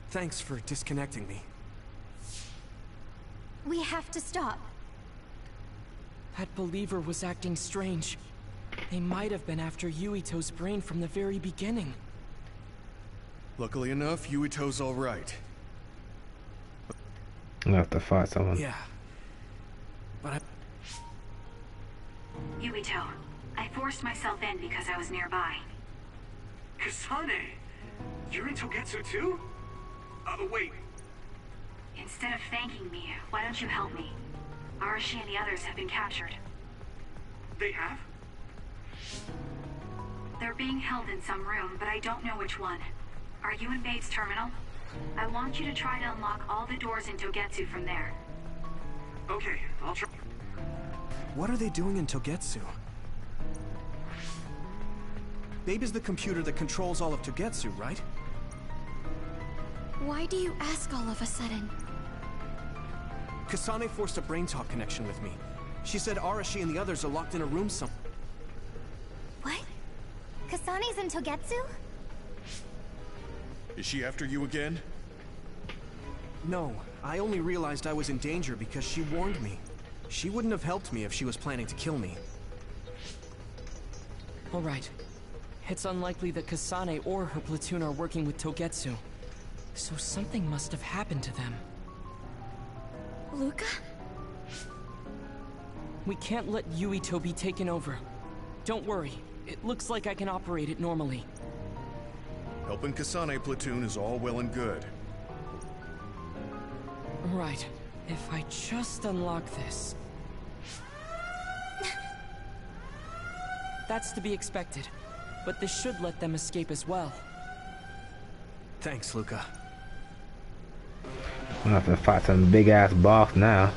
Thanks for disconnecting me. We have to stop. That believer was acting strange. They might have been after Yuito's brain from the very beginning. Luckily enough, Yuito's all right. I'm gonna have to fight someone. Yeah. But I... Yuito, I forced myself in because I was nearby. Kasane! You're in Togetsu too? Wait. Instead of thanking me, why don't you help me? Arashi and the others have been captured. They have? They're being held in some room, but I don't know which one. Are you in Babe's terminal? I want you to try to unlock all the doors in Togetsu from there. Okay, I'll try. What are they doing in Togetsu? Babe is the computer that controls all of Togetsu, right? Why do you ask all of a sudden? Kasane forced a brain talk connection with me. She said Arashi and the others are locked in a room somewhere. What? Kasane's in Togetsu? Is she after you again? No, I only realized I was in danger because she warned me. She wouldn't have helped me if she was planning to kill me. All right. It's unlikely that Kasane or her platoon are working with Togetsu. So something must have happened to them. Luca? We can't let Yuito be taken over. Don't worry. It looks like I can operate it normally. Helping Kasane platoon is all well and good. Right. If I just unlock this... That's to be expected. But this should let them escape as well. Thanks, Luca. I'm gonna have to fight some big ass boss now.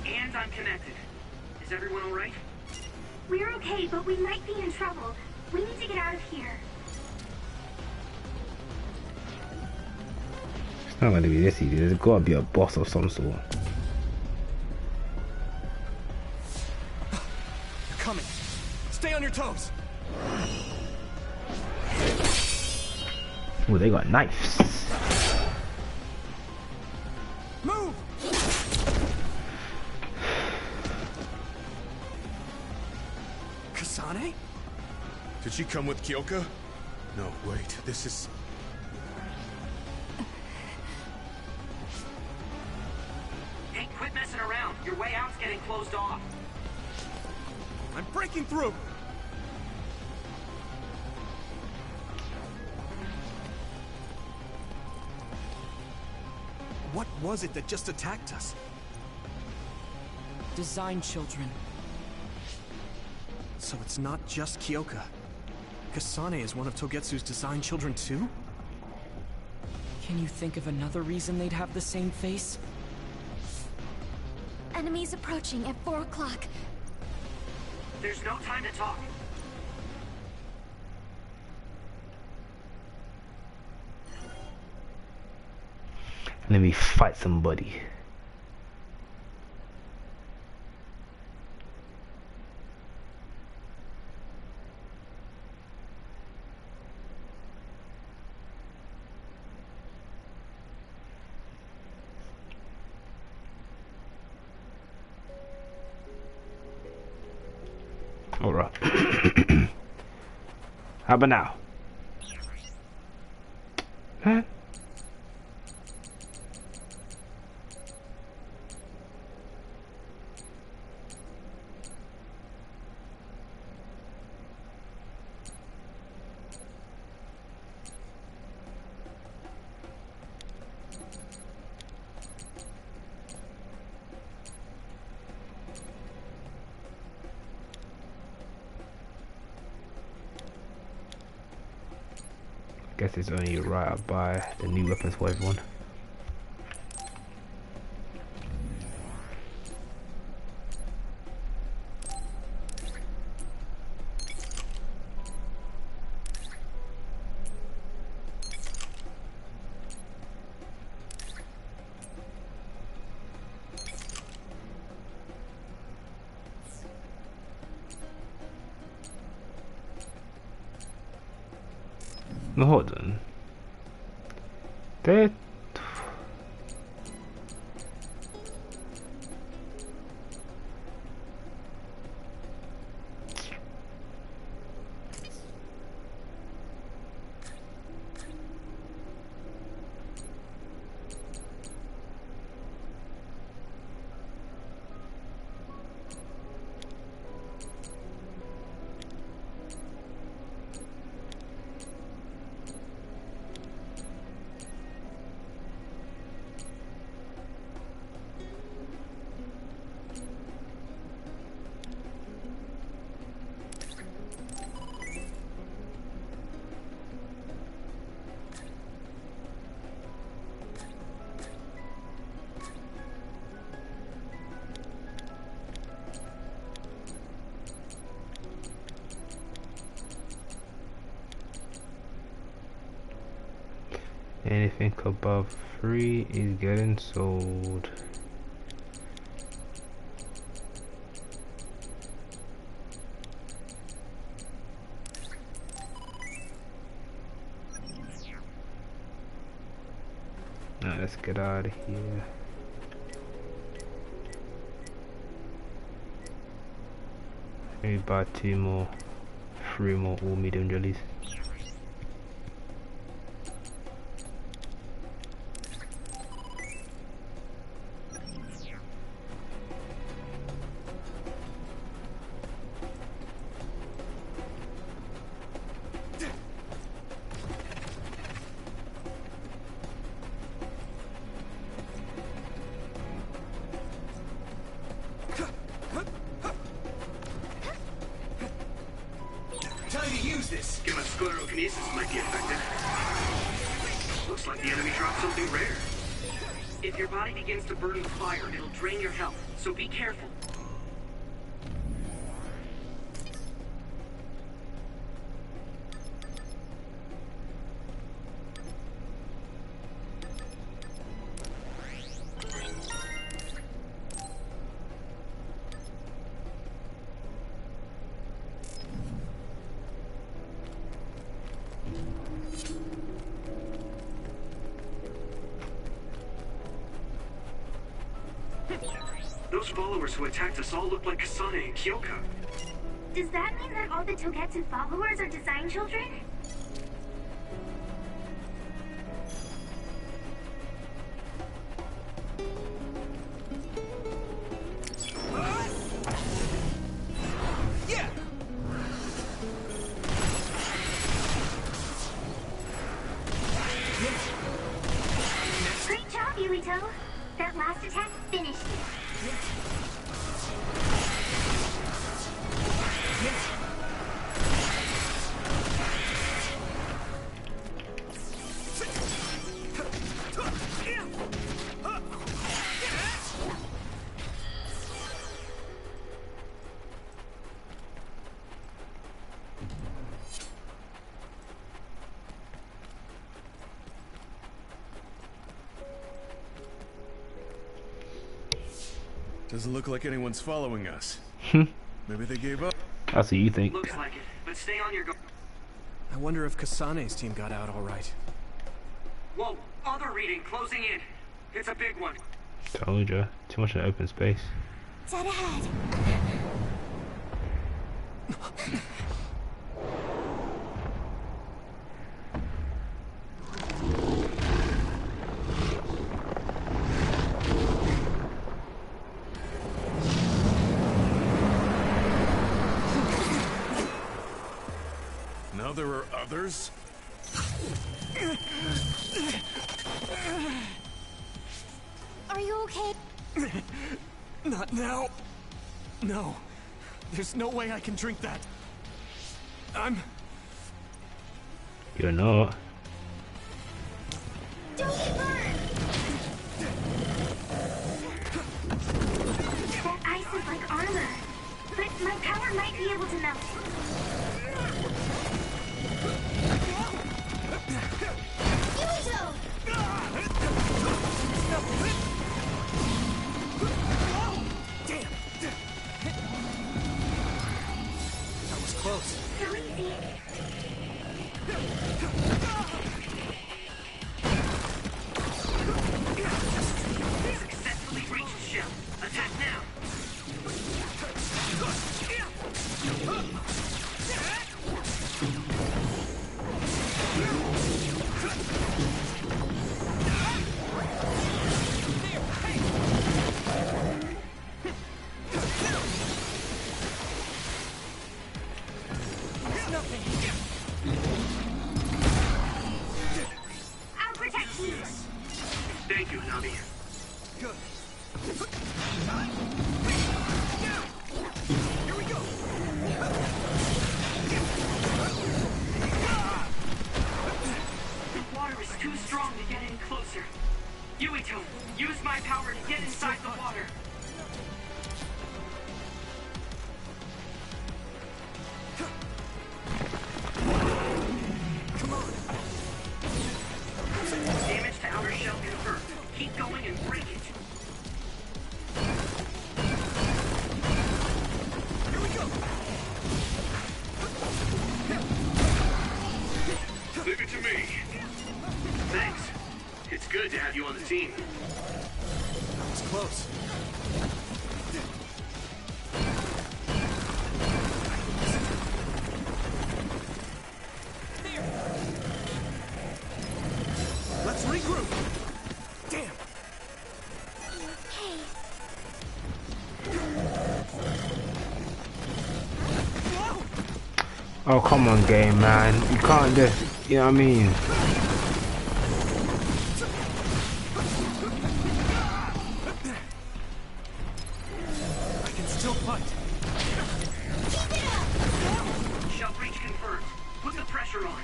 And I'm connected. Is everyone alright? We're okay, but we might be in trouble. We need to get out of here. It's not gonna be this easy. There's gotta be a boss of some sort. Coming. Stay on your toes. Oh, they got knives. Move! Kasane? Did she come with Kyoka? No, wait, this is... Hey, quit messing around. Your way out's getting closed off. I'm breaking through! What was it that just attacked us? Design children. So it's not just Kyoka. Kasane is one of Togetsu's design children too? Can you think of another reason they'd have the same face? Enemies approaching at 4 o'clock. There's no time to talk. Let me fight somebody. Alright. How about now? Huh? Guess it's only right up by the new weapons for everyone. No, hold on. That anything above 3 is getting sold. Alright, let's get out of here. Maybe buy 3 more all medium jellies. Sclerokinesis might be effective. Looks like the enemy dropped something rare. If your body begins to burn with fire, it'll drain your health, so be careful. Those followers who attacked us all look like Kasane and Kyoka. Does that mean that all the Togetsu followers are design children? Yeah. Great job, Yuito. That last attack finished you. Doesn't look like anyone's following us. Maybe they gave up. That's what you think. Looks like it, but stay on your guard. I wonder if Kasane's team got out all right. Whoa, other reading closing in. It's a big one. Told ya. Too much in open space. Dead ahead. Now there are others? Are you okay? Not now. No. There's no way I can drink that. You're not. Don't get burned! That ice is like armor, but my power might be able to melt it. Yuito! Damn! That was close. So easy. Successfully reached shell. Attack now. I'll protect you. Thank you, Nabi. Good. Here we go. The water is too strong to get any closer. Yuito, use my power to get inside the water. Come on. Damage to outer shell confirmed. Keep going and break it. Here we go. Leave it to me. Thanks. It's good to have you on the team. That was close. Let's regroup. Damn. Hey, Oh, come on, game, man. You can't just, you know what I mean? I can still fight. Shell breach confirmed. Put the pressure on.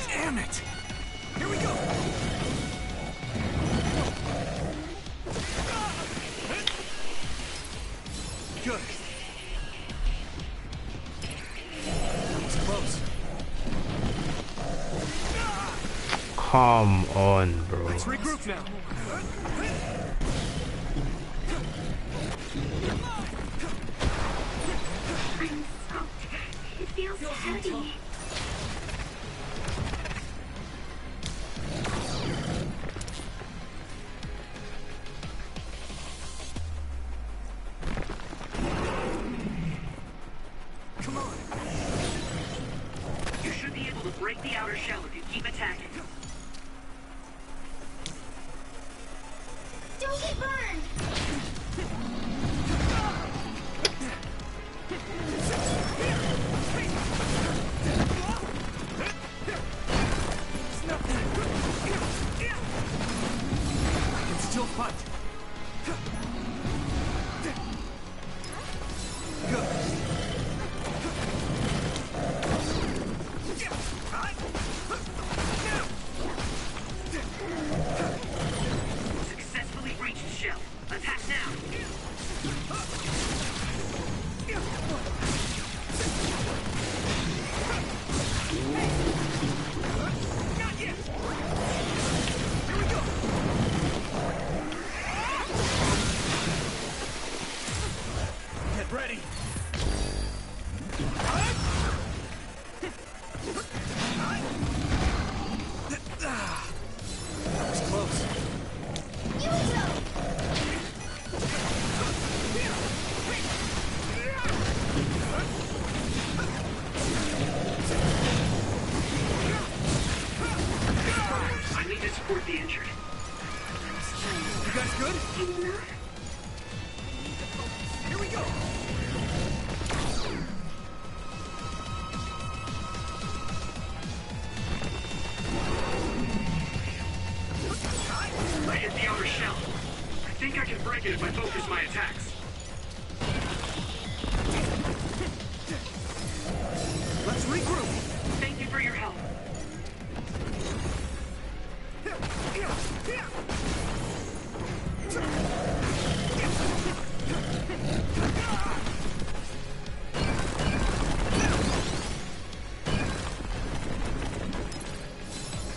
Damn it. Here we go. Good. That was close. Come on, bro. Let's regroup now. I'm soaked. It feels heavy. Come on. You should be able to break the outer shell if you keep attacking. don't get burned! I can still fight. Good. Get ready. That was close. I need to support the injured. You guys good? Enough? Here we go. I hit the outer shell. I think I can break it if I focus my attacks. Let's regroup. Thank you for your help.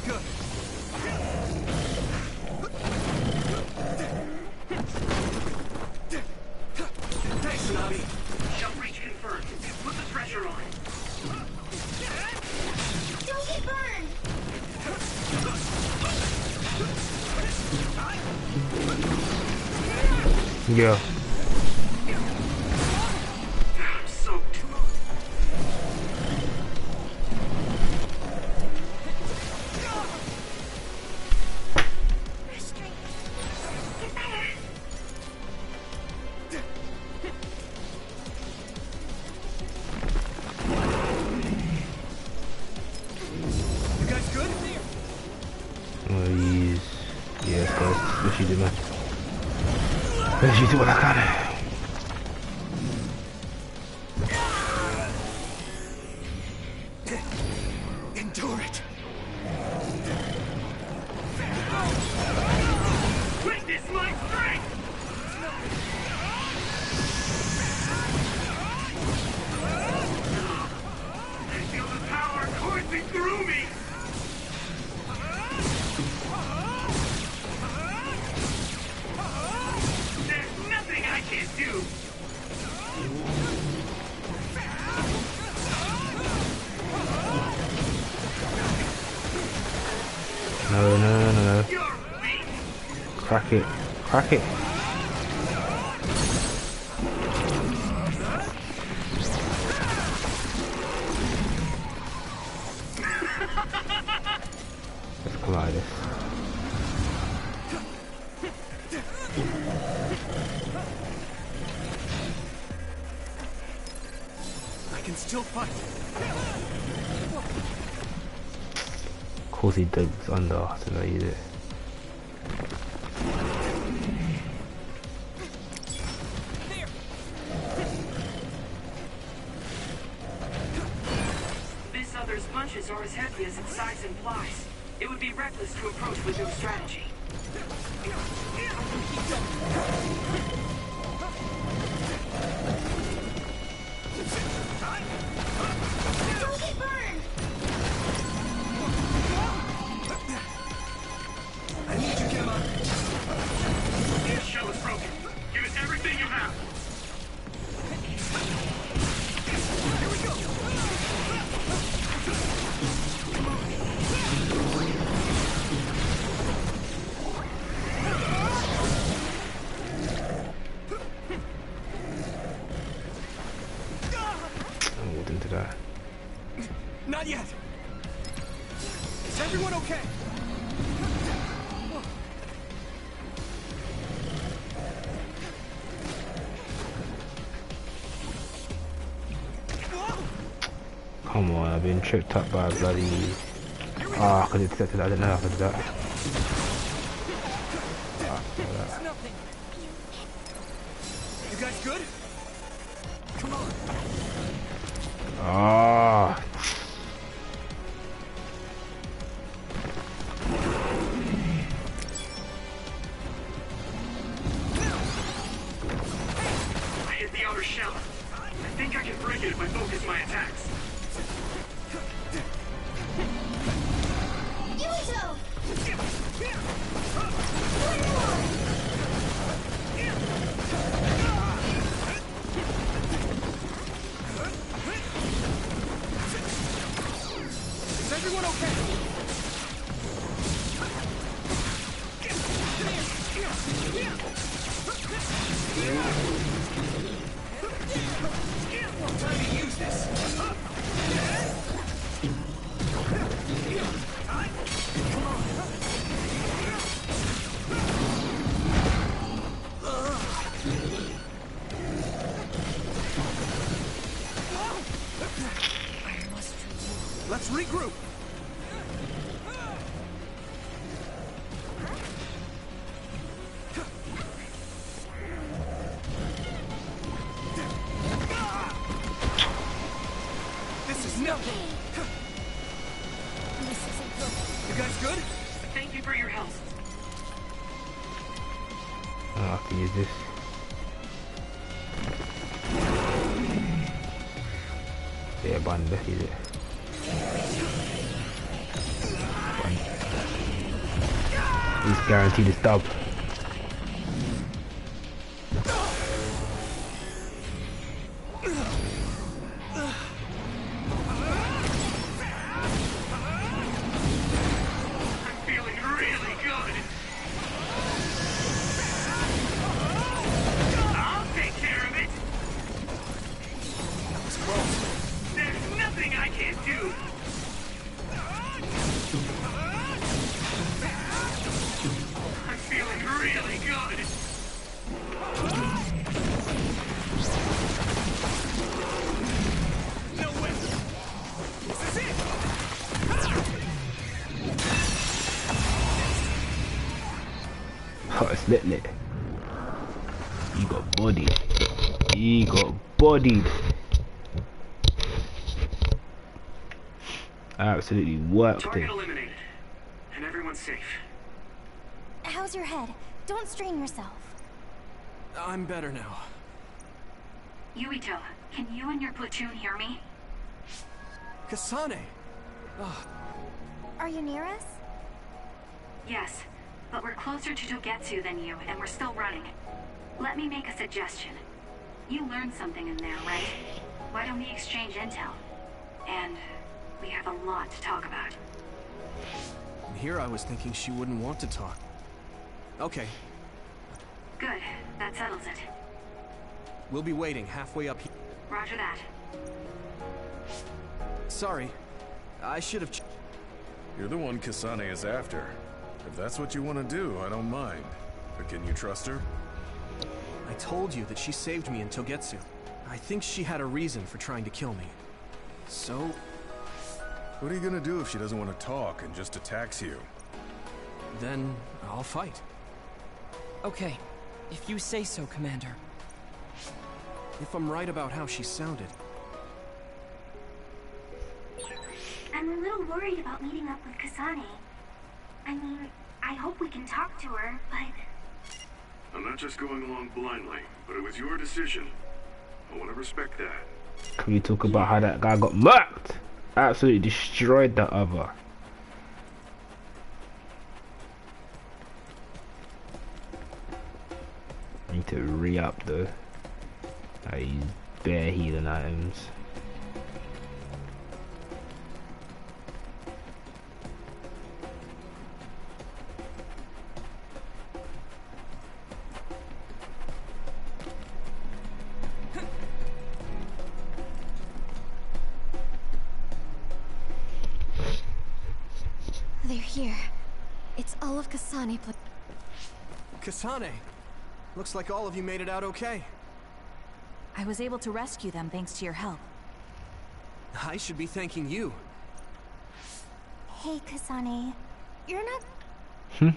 Good. Thanks, Navi. Shell breach confirmed. Put the pressure on. Don't get burned! Yeah. I'm soaked. Restraint. Get better. You guys good? I'm gonna use. Yeah, guys. What you do, man? What you do what I can. Endure it. Witness my strength! I feel the power coursing through me! There's nothing I can't do! No. You're weak! Crack it. Crack it. Let's collide this. I can still fight. Of course he digs under, so I use it. This other's punches are as heavy as its size implies. It would be reckless to approach with no strategy. Don't get burned! I need you, Gemma. This shell is broken. Give it everything you have. Here we go. I walked into that. Not yet. Is everyone okay? Come on, I've been tricked up by a bloody. Ah, I could have detected that. I didn't know how to do that. It's nothing. You guys good? Come on. Ah. I hit the outer shell. I think I can break it if I focus my attacks. everyone okay? Time to use this. Let's regroup. This is nothing. You guys good? Thank you for your help. I have to use this. Yeah, button, let's use it. He's guaranteed a stub. Oh, it's lit. You got bodied. You got bodied. Absolutely worked it. Target eliminated, and everyone's safe. How's your head? Don't strain yourself. I'm better now. Yuito, can you and your platoon hear me? Kasane! Oh. Are you near us? Yes, but we're closer to Togetsu than you, and we're still running. Let me make a suggestion. You learned something in there, right? Why don't we exchange intel? And we have a lot to talk about. And here I was thinking she wouldn't want to talk. Okay. Good, that settles it. We'll be waiting halfway up here. Roger that. Sorry. I should have... You're the one Kasane is after. If that's what you want to do, I don't mind. But can you trust her? I told you that she saved me in Togetsu. I think she had a reason for trying to kill me. So... What are you gonna do if she doesn't want to talk and just attacks you? Then I'll fight. Okay, if you say so, Commander. If I'm right about how she sounded. I'm a little worried about meeting up with Kasane. I mean, I hope we can talk to her, but... I'm not just going along blindly, but it was your decision. I want to respect that. Can we talk about how that guy got murked? Absolutely destroyed the other. Need to re-up though. I use bare healing items. They're here. It's all of Kasane. Kasane! Looks like all of you made it out okay. I was able to rescue them thanks to your help. I should be thanking you. Hey, Kasane. You're not...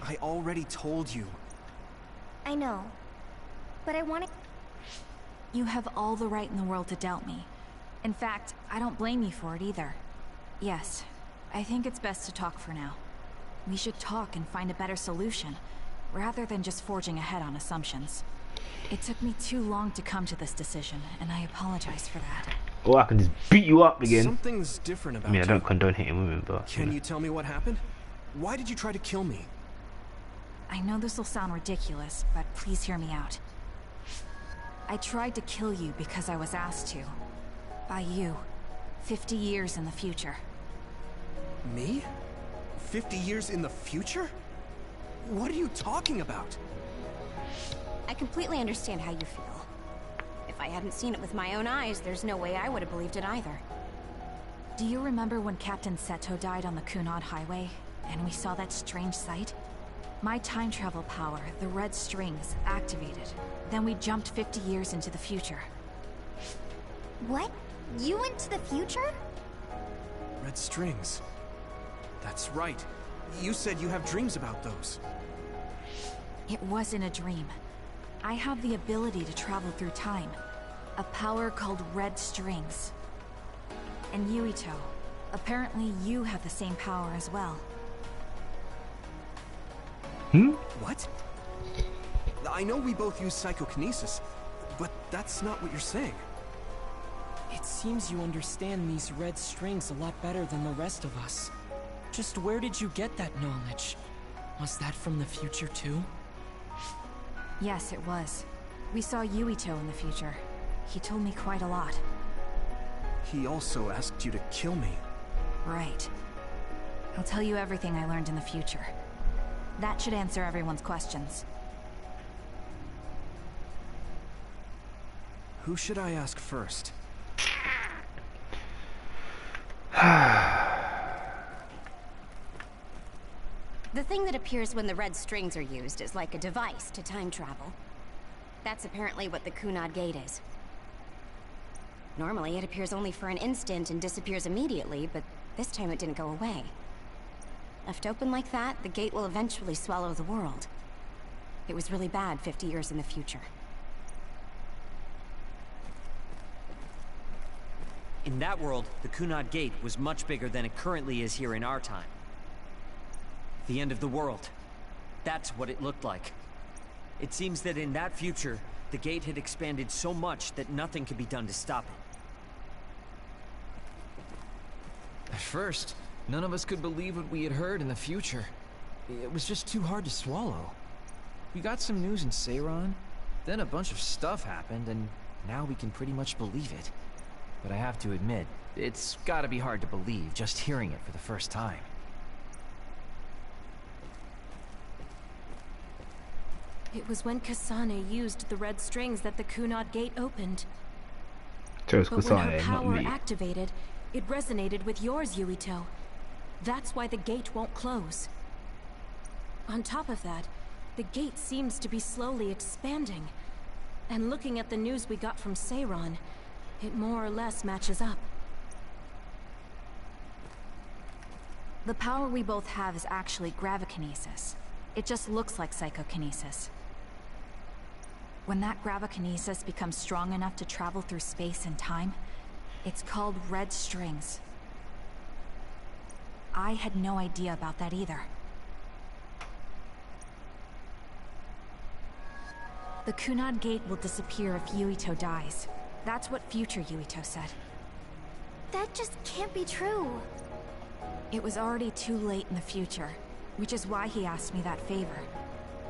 I already told you. I know. But I want to... You have all the right in the world to doubt me. In fact, I don't blame you for it either. Yes, I think it's best to talk for now. We should talk and find a better solution, rather than just forging ahead on assumptions. It took me too long to come to this decision, and I apologize for that. Or I can just beat you up again. Something's different about I mean, I don't you. condone hitting women, but... Can you tell me what happened? Why did you try to kill me? I know this will sound ridiculous, but please hear me out. I tried to kill you because I was asked to. By you. 50 years in the future. Me? 50 years in the future? What are you talking about? I completely understand how you feel. If I hadn't seen it with my own eyes, there's no way I would have believed it either. Do you remember when Captain Seto died on the Kunad Highway, and we saw that strange sight? My time travel power, the red strings, activated. Then we jumped 50 years into the future. What? You went to the future? Red strings. That's right. You said you have dreams about those. It wasn't a dream. I have the ability to travel through time. A power called red strings. And Yuito, apparently you have the same power as well. What? I know we both use psychokinesis, but that's not what you're saying. It seems you understand these red strings a lot better than the rest of us. Just where did you get that knowledge? Was that from the future too? Yes, it was. We saw Yuito in the future. He told me quite a lot. He also asked you to kill me. Right. I'll tell you everything I learned in the future. That should answer everyone's questions. Who should I ask first? The thing that appears when the red strings are used is like a device to time travel. That's apparently what the Kunad Gate is. Normally, it appears only for an instant and disappears immediately, but this time it didn't go away. Left open like that, the gate will eventually swallow the world. It was really bad 50 years in the future. In that world, the Kunad Gate was much bigger than it currently is here in our time. The end of the world. That's what it looked like. It seems that in that future, the gate had expanded so much that nothing could be done to stop it. At first, none of us could believe what we had heard in the future. It was just too hard to swallow. We got some news in Seiran, then a bunch of stuff happened, and now we can pretty much believe it. But I have to admit, it's gotta be hard to believe just hearing it for the first time. It was when Kasane used the red strings that the Kunad Gate opened. Chose But when her Kasane, not power me. activated, it resonated with yours, Yuito. That's why the gate won't close. On top of that, the gate seems to be slowly expanding. And looking at the news we got from Seiran, it more or less matches up. The power we both have is actually gravikinesis. It just looks like psychokinesis. When that gravikinesis becomes strong enough to travel through space and time, it's called red strings. I had no idea about that either. The Kunad Gate will disappear if Yuito dies. That's what future Yuito said. That just can't be true. It was already too late in the future, which is why he asked me that favor.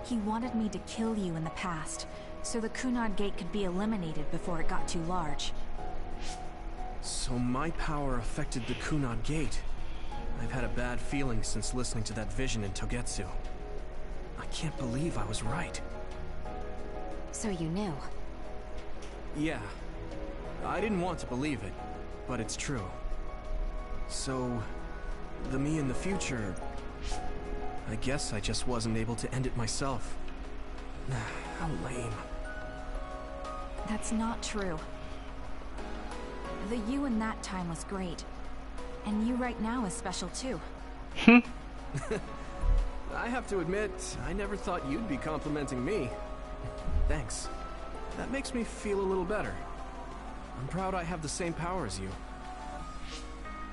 He wanted me to kill you in the past, so the Kunad Gate could be eliminated before it got too large. So my power affected the Kunad Gate. I've had a bad feeling since listening to that vision in Togetsu. I can't believe I was right. So you knew. Yeah. I didn't want to believe it, but it's true. So, the me in the future... I guess I just wasn't able to end it myself. How lame. That's not true. The you in that time was great. And you right now is special too. I have to admit, I never thought you'd be complimenting me. Thanks. That makes me feel a little better. I'm proud I have the same power as you.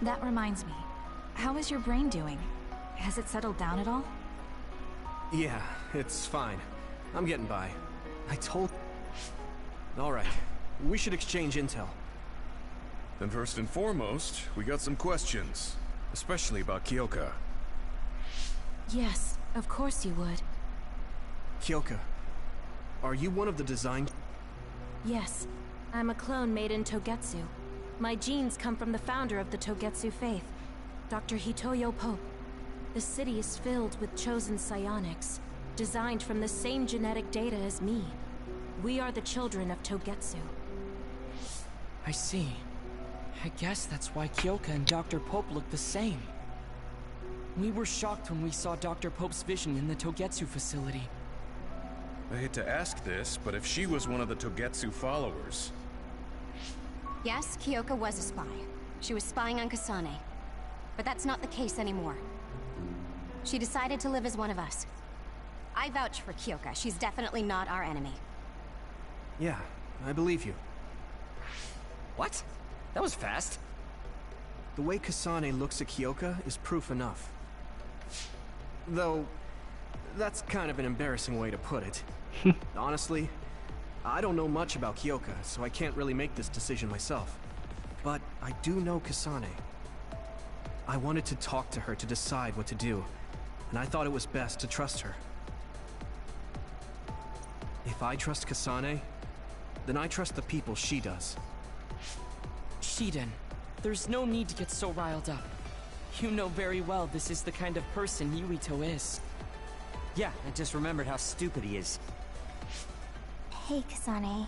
That reminds me. How is your brain doing? Has it settled down at all? Yeah, it's fine. I'm getting by. I told... Alright, we should exchange intel. Then first and foremost, we got some questions. Especially about Kyoka. Yes, of course you would. Kyoka, are you one of the design... Yes, I'm a clone made in Togetsu. My genes come from the founder of the Togetsu faith. Dr. Hitoyo Pope. The city is filled with chosen psionics, designed from the same genetic data as me. We are the children of Togetsu. I see. I guess that's why Kyoka and Dr. Pope look the same. We were shocked when we saw Dr. Pope's vision in the Togetsu facility. I hate to ask this, but if she was one of the Togetsu followers... Yes, Kyoka was a spy. She was spying on Kasane. But that's not the case anymore. She decided to live as one of us. I vouch for Kyoka. She's definitely not our enemy. Yeah, I believe you. What? That was fast. The way Kasane looks at Kyoka is proof enough. Though, that's kind of an embarrassing way to put it. Honestly, I don't know much about Kyoka, so I can't really make this decision myself. But I do know Kasane. I wanted to talk to her to decide what to do, and I thought it was best to trust her. If I trust Kasane, then I trust the people she does. Shiden, there's no need to get so riled up. You know very well this is the kind of person Yuito is. Yeah, I just remembered how stupid he is. Hey, Kasane.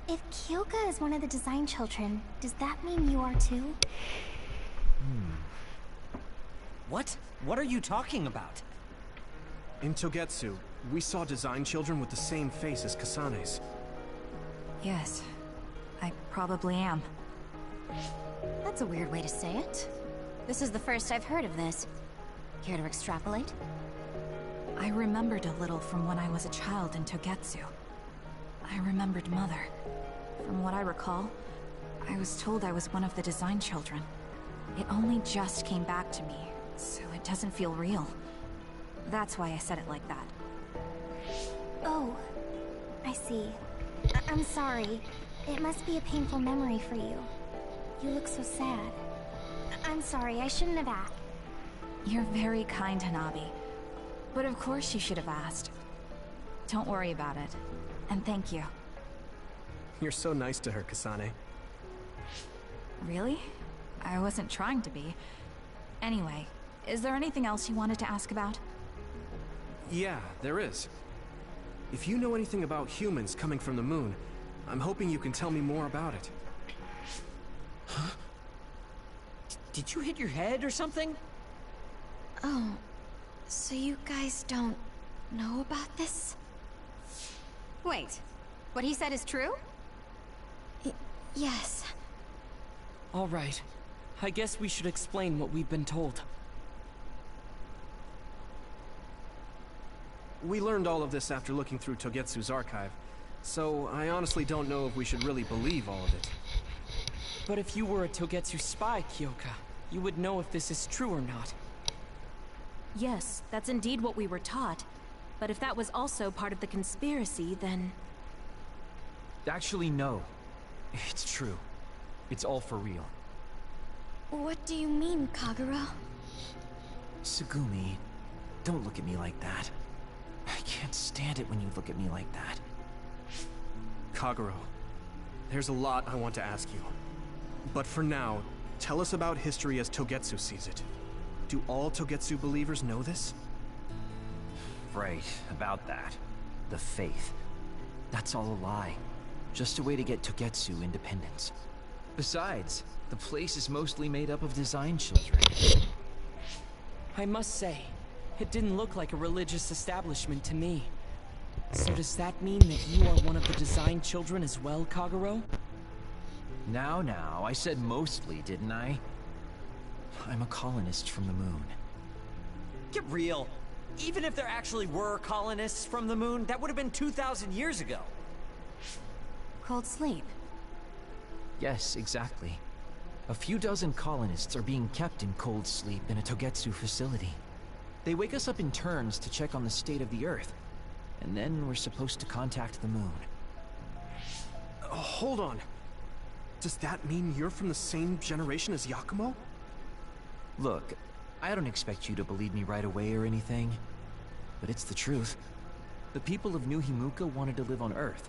If Kyoka is one of the design children, does that mean you are too? What? What are you talking about? In Togetsu, we saw design children with the same face as Kasane's. Yes, I probably am. That's a weird way to say it. This is the first I've heard of this. Care to extrapolate? I remembered a little from when I was a child in Togetsu. I remembered Mother. From what I recall, I was told I was one of the design children. It only just came back to me, so it doesn't feel real. That's why I said it like that. Oh, I see. I'm sorry. It must be a painful memory for you. You look so sad. I'm sorry, I shouldn't have asked. You're very kind, Hanabi. But of course you should have asked. Don't worry about it. And thank you. You're so nice to her, Kasane. Really? I wasn't trying to be. Anyway, is there anything else you wanted to ask about? Yeah, there is. If you know anything about humans coming from the moon, I'm hoping you can tell me more about it. Huh? Did you hit your head or something? Oh, so you guys don't know about this? Wait, what he said is true? Yes. All right. I guess we should explain what we've been told. We learned all of this after looking through Togetsu's archive, so I honestly don't know if we should really believe all of it. But if you were a Togetsu spy, Kyoka, you would know if this is true or not. Yes, that's indeed what we were taught. But if that was also part of the conspiracy, then... Actually, no. It's true. It's all for real. What do you mean, Kagura? Tsugumi, don't look at me like that. I can't stand it when you look at me like that. Kagura, there's a lot I want to ask you. But for now, tell us about history as Togetsu sees it. Do all Togetsu believers know this? Right, about that. The faith. That's all a lie. Just a way to get Togetsu independence. Besides, the place is mostly made up of design children. I must say, it didn't look like a religious establishment to me. So does that mean that you are one of the design children as well, Kaguro? Now, I said mostly, didn't I? I'm a colonist from the moon. Get real. Even if there actually were colonists from the moon, that would have been 2,000 years ago. Cold sleep. Yes, exactly. A few dozen colonists are being kept in cold sleep in a Togetsu facility. They wake us up in turns to check on the state of the Earth, and then we're supposed to contact the moon. Hold on. Does that mean you're from the same generation as Yakumo? Look, I don't expect you to believe me right away or anything, but it's the truth. The people of New Himuka wanted to live on Earth,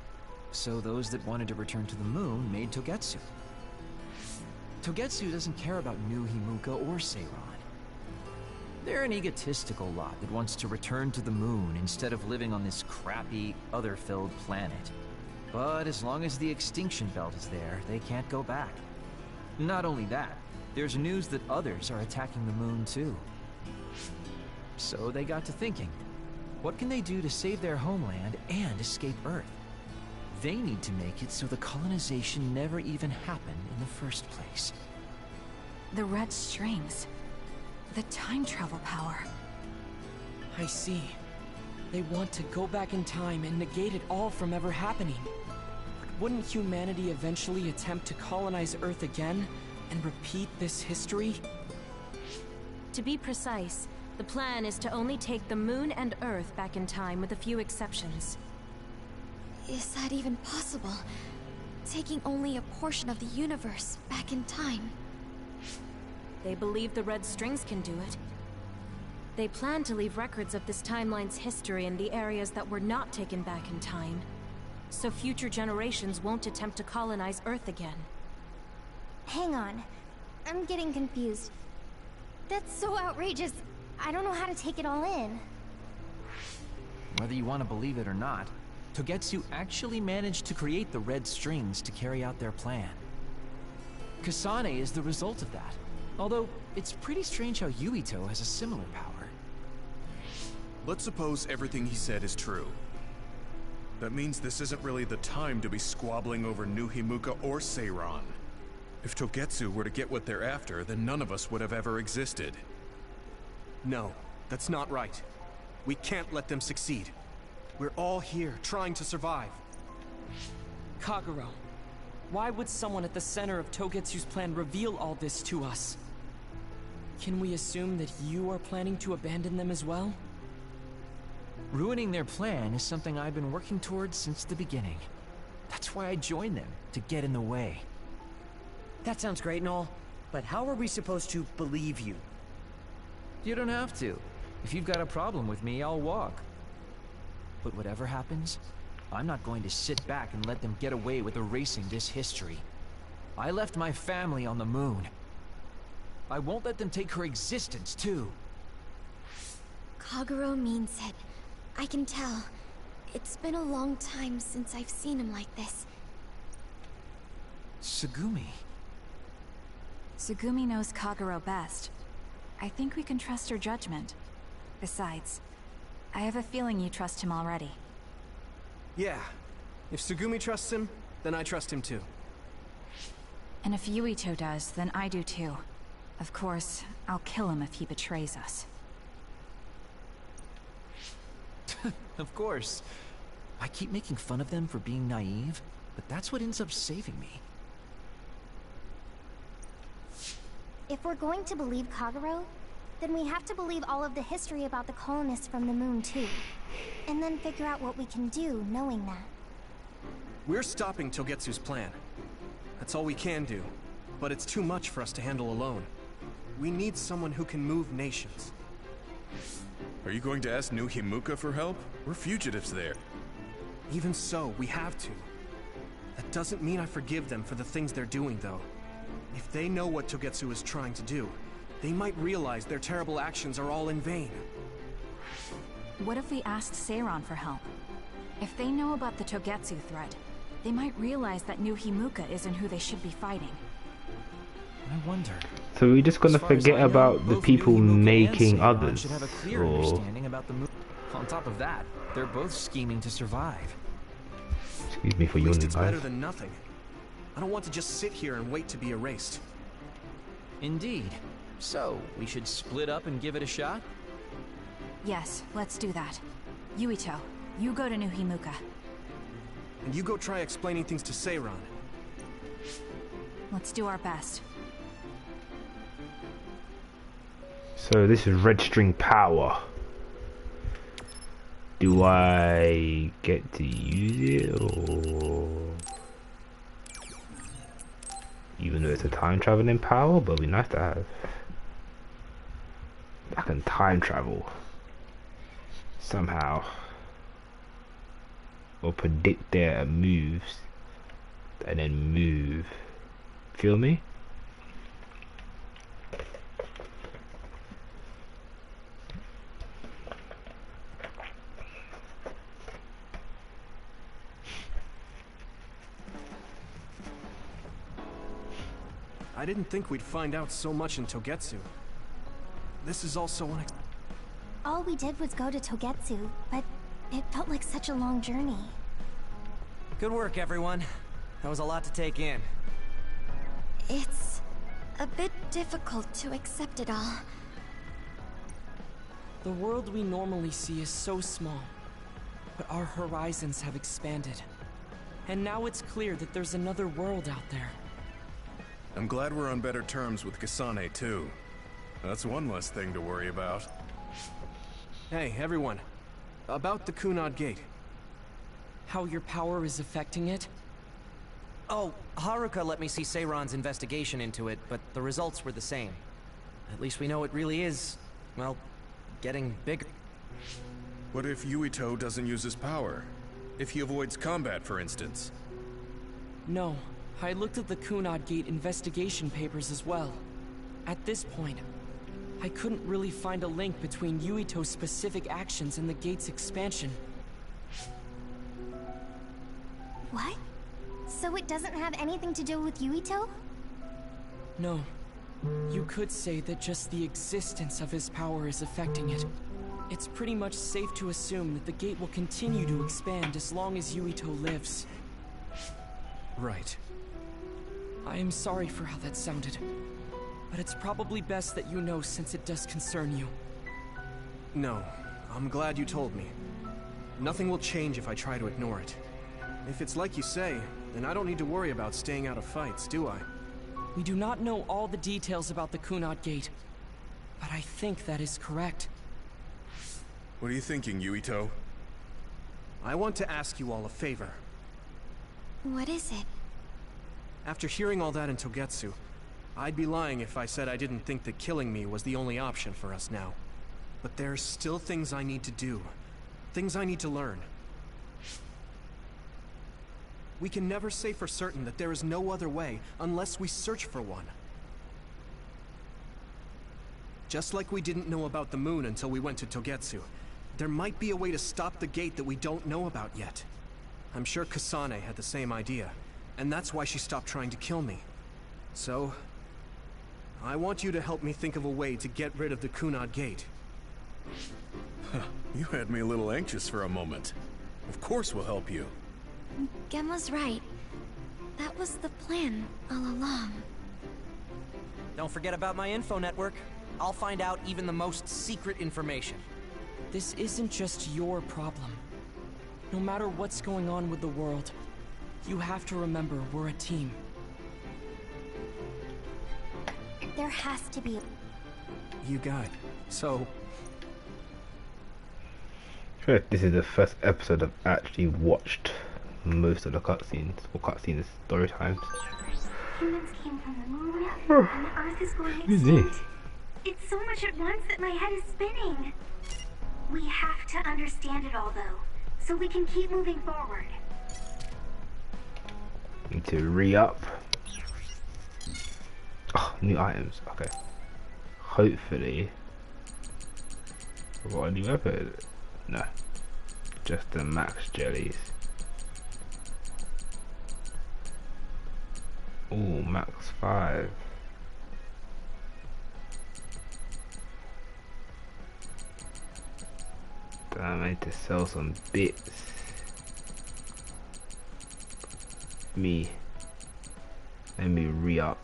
so those that wanted to return to the moon made Togetsu. Togetsu doesn't care about New Himuka or Seiran. They're an egotistical lot that wants to return to the moon instead of living on this crappy, other-filled planet. But as long as the extinction belt is there, they can't go back. Not only that, there's news that others are attacking the moon too. So they got to thinking, what can they do to save their homeland and escape Earth? They need to make it so the colonization never even happened in the first place. The red strings. The time travel power. I see. They want to go back in time and negate it all from ever happening. But wouldn't humanity eventually attempt to colonize Earth again and repeat this history? To be precise, the plan is to only take the moon and Earth back in time with a few exceptions. Is that even possible? Taking only a portion of the universe back in time. They believe the red strings can do it. They plan to leave records of this timeline's history in the areas that were not taken back in time, so future generations won't attempt to colonize Earth again. Hang on. I'm getting confused. That's so outrageous. I don't know how to take it all in. Whether you want to believe it or not, Togetsu actually managed to create the red strings to carry out their plan. Kasane is the result of that. Although, it's pretty strange how Yuito has a similar power. Let's suppose everything he said is true. That means this isn't really the time to be squabbling over New Himuka or Seiran. If Togetsu were to get what they're after, then none of us would have ever existed. No, that's not right. We can't let them succeed. We're all here, trying to survive. Kagero, why would someone at the center of Togetsu's plan reveal all this to us? Can we assume that you are planning to abandon them as well? Ruining their plan is something I've been working towards since the beginning. That's why I joined them, to get in the way. That sounds great and all, but how are we supposed to believe you? You don't have to. If you've got a problem with me, I'll walk. But whatever happens, I'm not going to sit back and let them get away with erasing this history. I left my family on the moon. I won't let them take her existence, too. Kagero means it. I can tell. It's been a long time since I've seen him like this. Tsugumi. Tsugumi knows Kagero best. I think we can trust her judgment. Besides, I have a feeling you trust him already. Yeah. If Tsugumi trusts him, then I trust him too. And if Yuito does, then I do too. Of course, I'll kill him if he betrays us. Of course. I keep making fun of them for being naive, but that's what ends up saving me. If we're going to believe Kagero, then we have to believe all of the history about the colonists from the moon too. And then figure out what we can do knowing that. We're stopping Togetsu's plan. That's all we can do. But it's too much for us to handle alone. We need someone who can move nations. Are you going to ask New Himuka for help? We're fugitives there. Even so, we have to. That doesn't mean I forgive them for the things they're doing, though. If they know what Togetsu is trying to do, they might realize their terrible actions are all in vain. What if we asked Seiran for help? If they know about the Togetsu threat, they might realize that New Himuka isn't who they should be fighting. I wonder. So we're just gonna forget about the people making others, should have a clear understanding about the move. On top of that, they're both scheming to survive. Excuse me for At least yawning, it's better guys. than nothing. I don't want to just sit here and wait to be erased. Indeed. So, we should split up and give it a shot? Yes, let's do that. Yuito, you go to New Himuka. And you go try explaining things to Seiran. Let's do our best. So this is red string power. Do I get to use it, or even though it's a time traveling power, but it'd be nice to have. I can time travel somehow, or predict their moves and then move. Feel me? I didn't think we'd find out so much in Togetsu. This is all so unexpected. All we did was go to Togetsu, but it felt like such a long journey. Good work, everyone. That was a lot to take in. It's a bit difficult to accept it all. The world we normally see is so small, but our horizons have expanded. And now it's clear that there's another world out there. I'm glad we're on better terms with Kasane, too. That's one less thing to worry about. Hey, everyone. About the Kunad Gate. How your power is affecting it? Oh, Haruka let me see Seiron's investigation into it, but the results were the same. At least we know it really is, well, getting bigger. What if Yuito doesn't use his power? If he avoids combat, for instance? No. I looked at the Kunad Gate investigation papers as well. At this point, I couldn't really find a link between Yuito's specific actions and the gate's expansion. What? So it doesn't have anything to do with Yuito? No. You could say that just the existence of his power is affecting it. It's pretty much safe to assume that the gate will continue to expand as long as Yuito lives. Right. I am sorry for how that sounded, but it's probably best that you know since it does concern you. No, I'm glad you told me. Nothing will change if I try to ignore it. If it's like you say, then I don't need to worry about staying out of fights, do I? We do not know all the details about the Kunad Gate, but I think that is correct. What are you thinking, Yuito? I want to ask you all a favor. What is it? After hearing all that in Togetsu, I'd be lying if I said I didn't think that killing me was the only option for us now. But there's still things I need to do. Things I need to learn. We can never say for certain that there is no other way unless we search for one. Just like we didn't know about the moon until we went to Togetsu, there might be a way to stop the gate that we don't know about yet. I'm sure Kasane had the same idea, and that's why she stopped trying to kill me. So, I want you to help me think of a way to get rid of the Kunad Gate. You had me a little anxious for a moment. Of course we'll help you. Gemma's right. That was the plan all along. Don't forget about my info network. I'll find out even the most secret information. This isn't just your problem. No matter what's going on with the world, you have to remember we're a team. There has to be. You got it. So... I feel like this is the first episode I've actually watched most of the cutscenes, or cutscenes story times. Humans came from the moon, and the Earth is going extinct. It's so much at once that my head is spinning. We have to understand it all, though, so we can keep moving forward. Need to re-up. Oh, new items. Okay. Hopefully. What a new weapon? No. Just the max jellies. Ooh, max 5. Damn, I need to sell some bits. Let me re-up.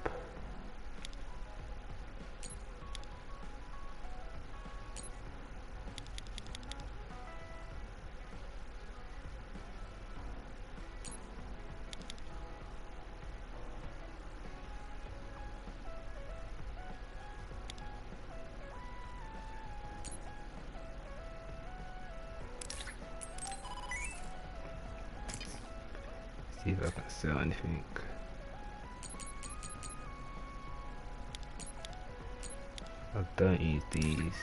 See if I can sell anything. I don't use these.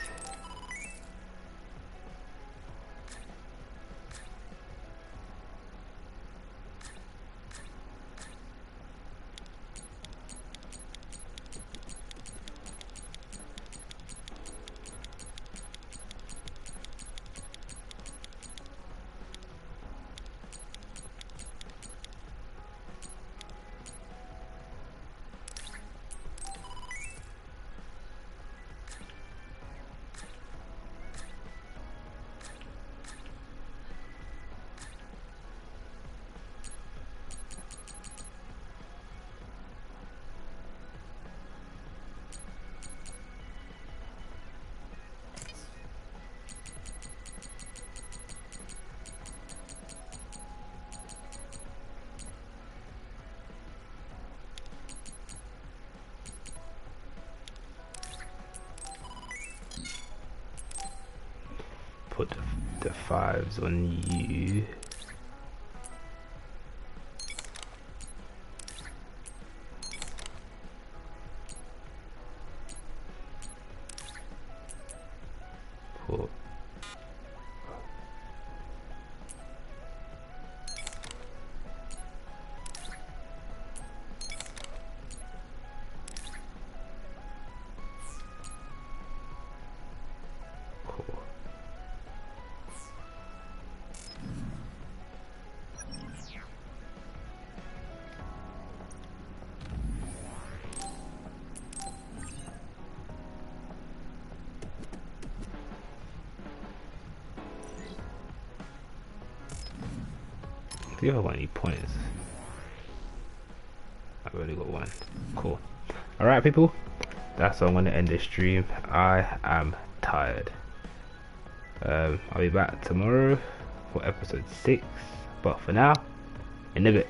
put the 5s on you. Put see if I got any points. I've only got one. Cool. Alright people, that's how I'm going to end this stream. I am tired. I'll be back tomorrow for episode 6, but for now, in a bit.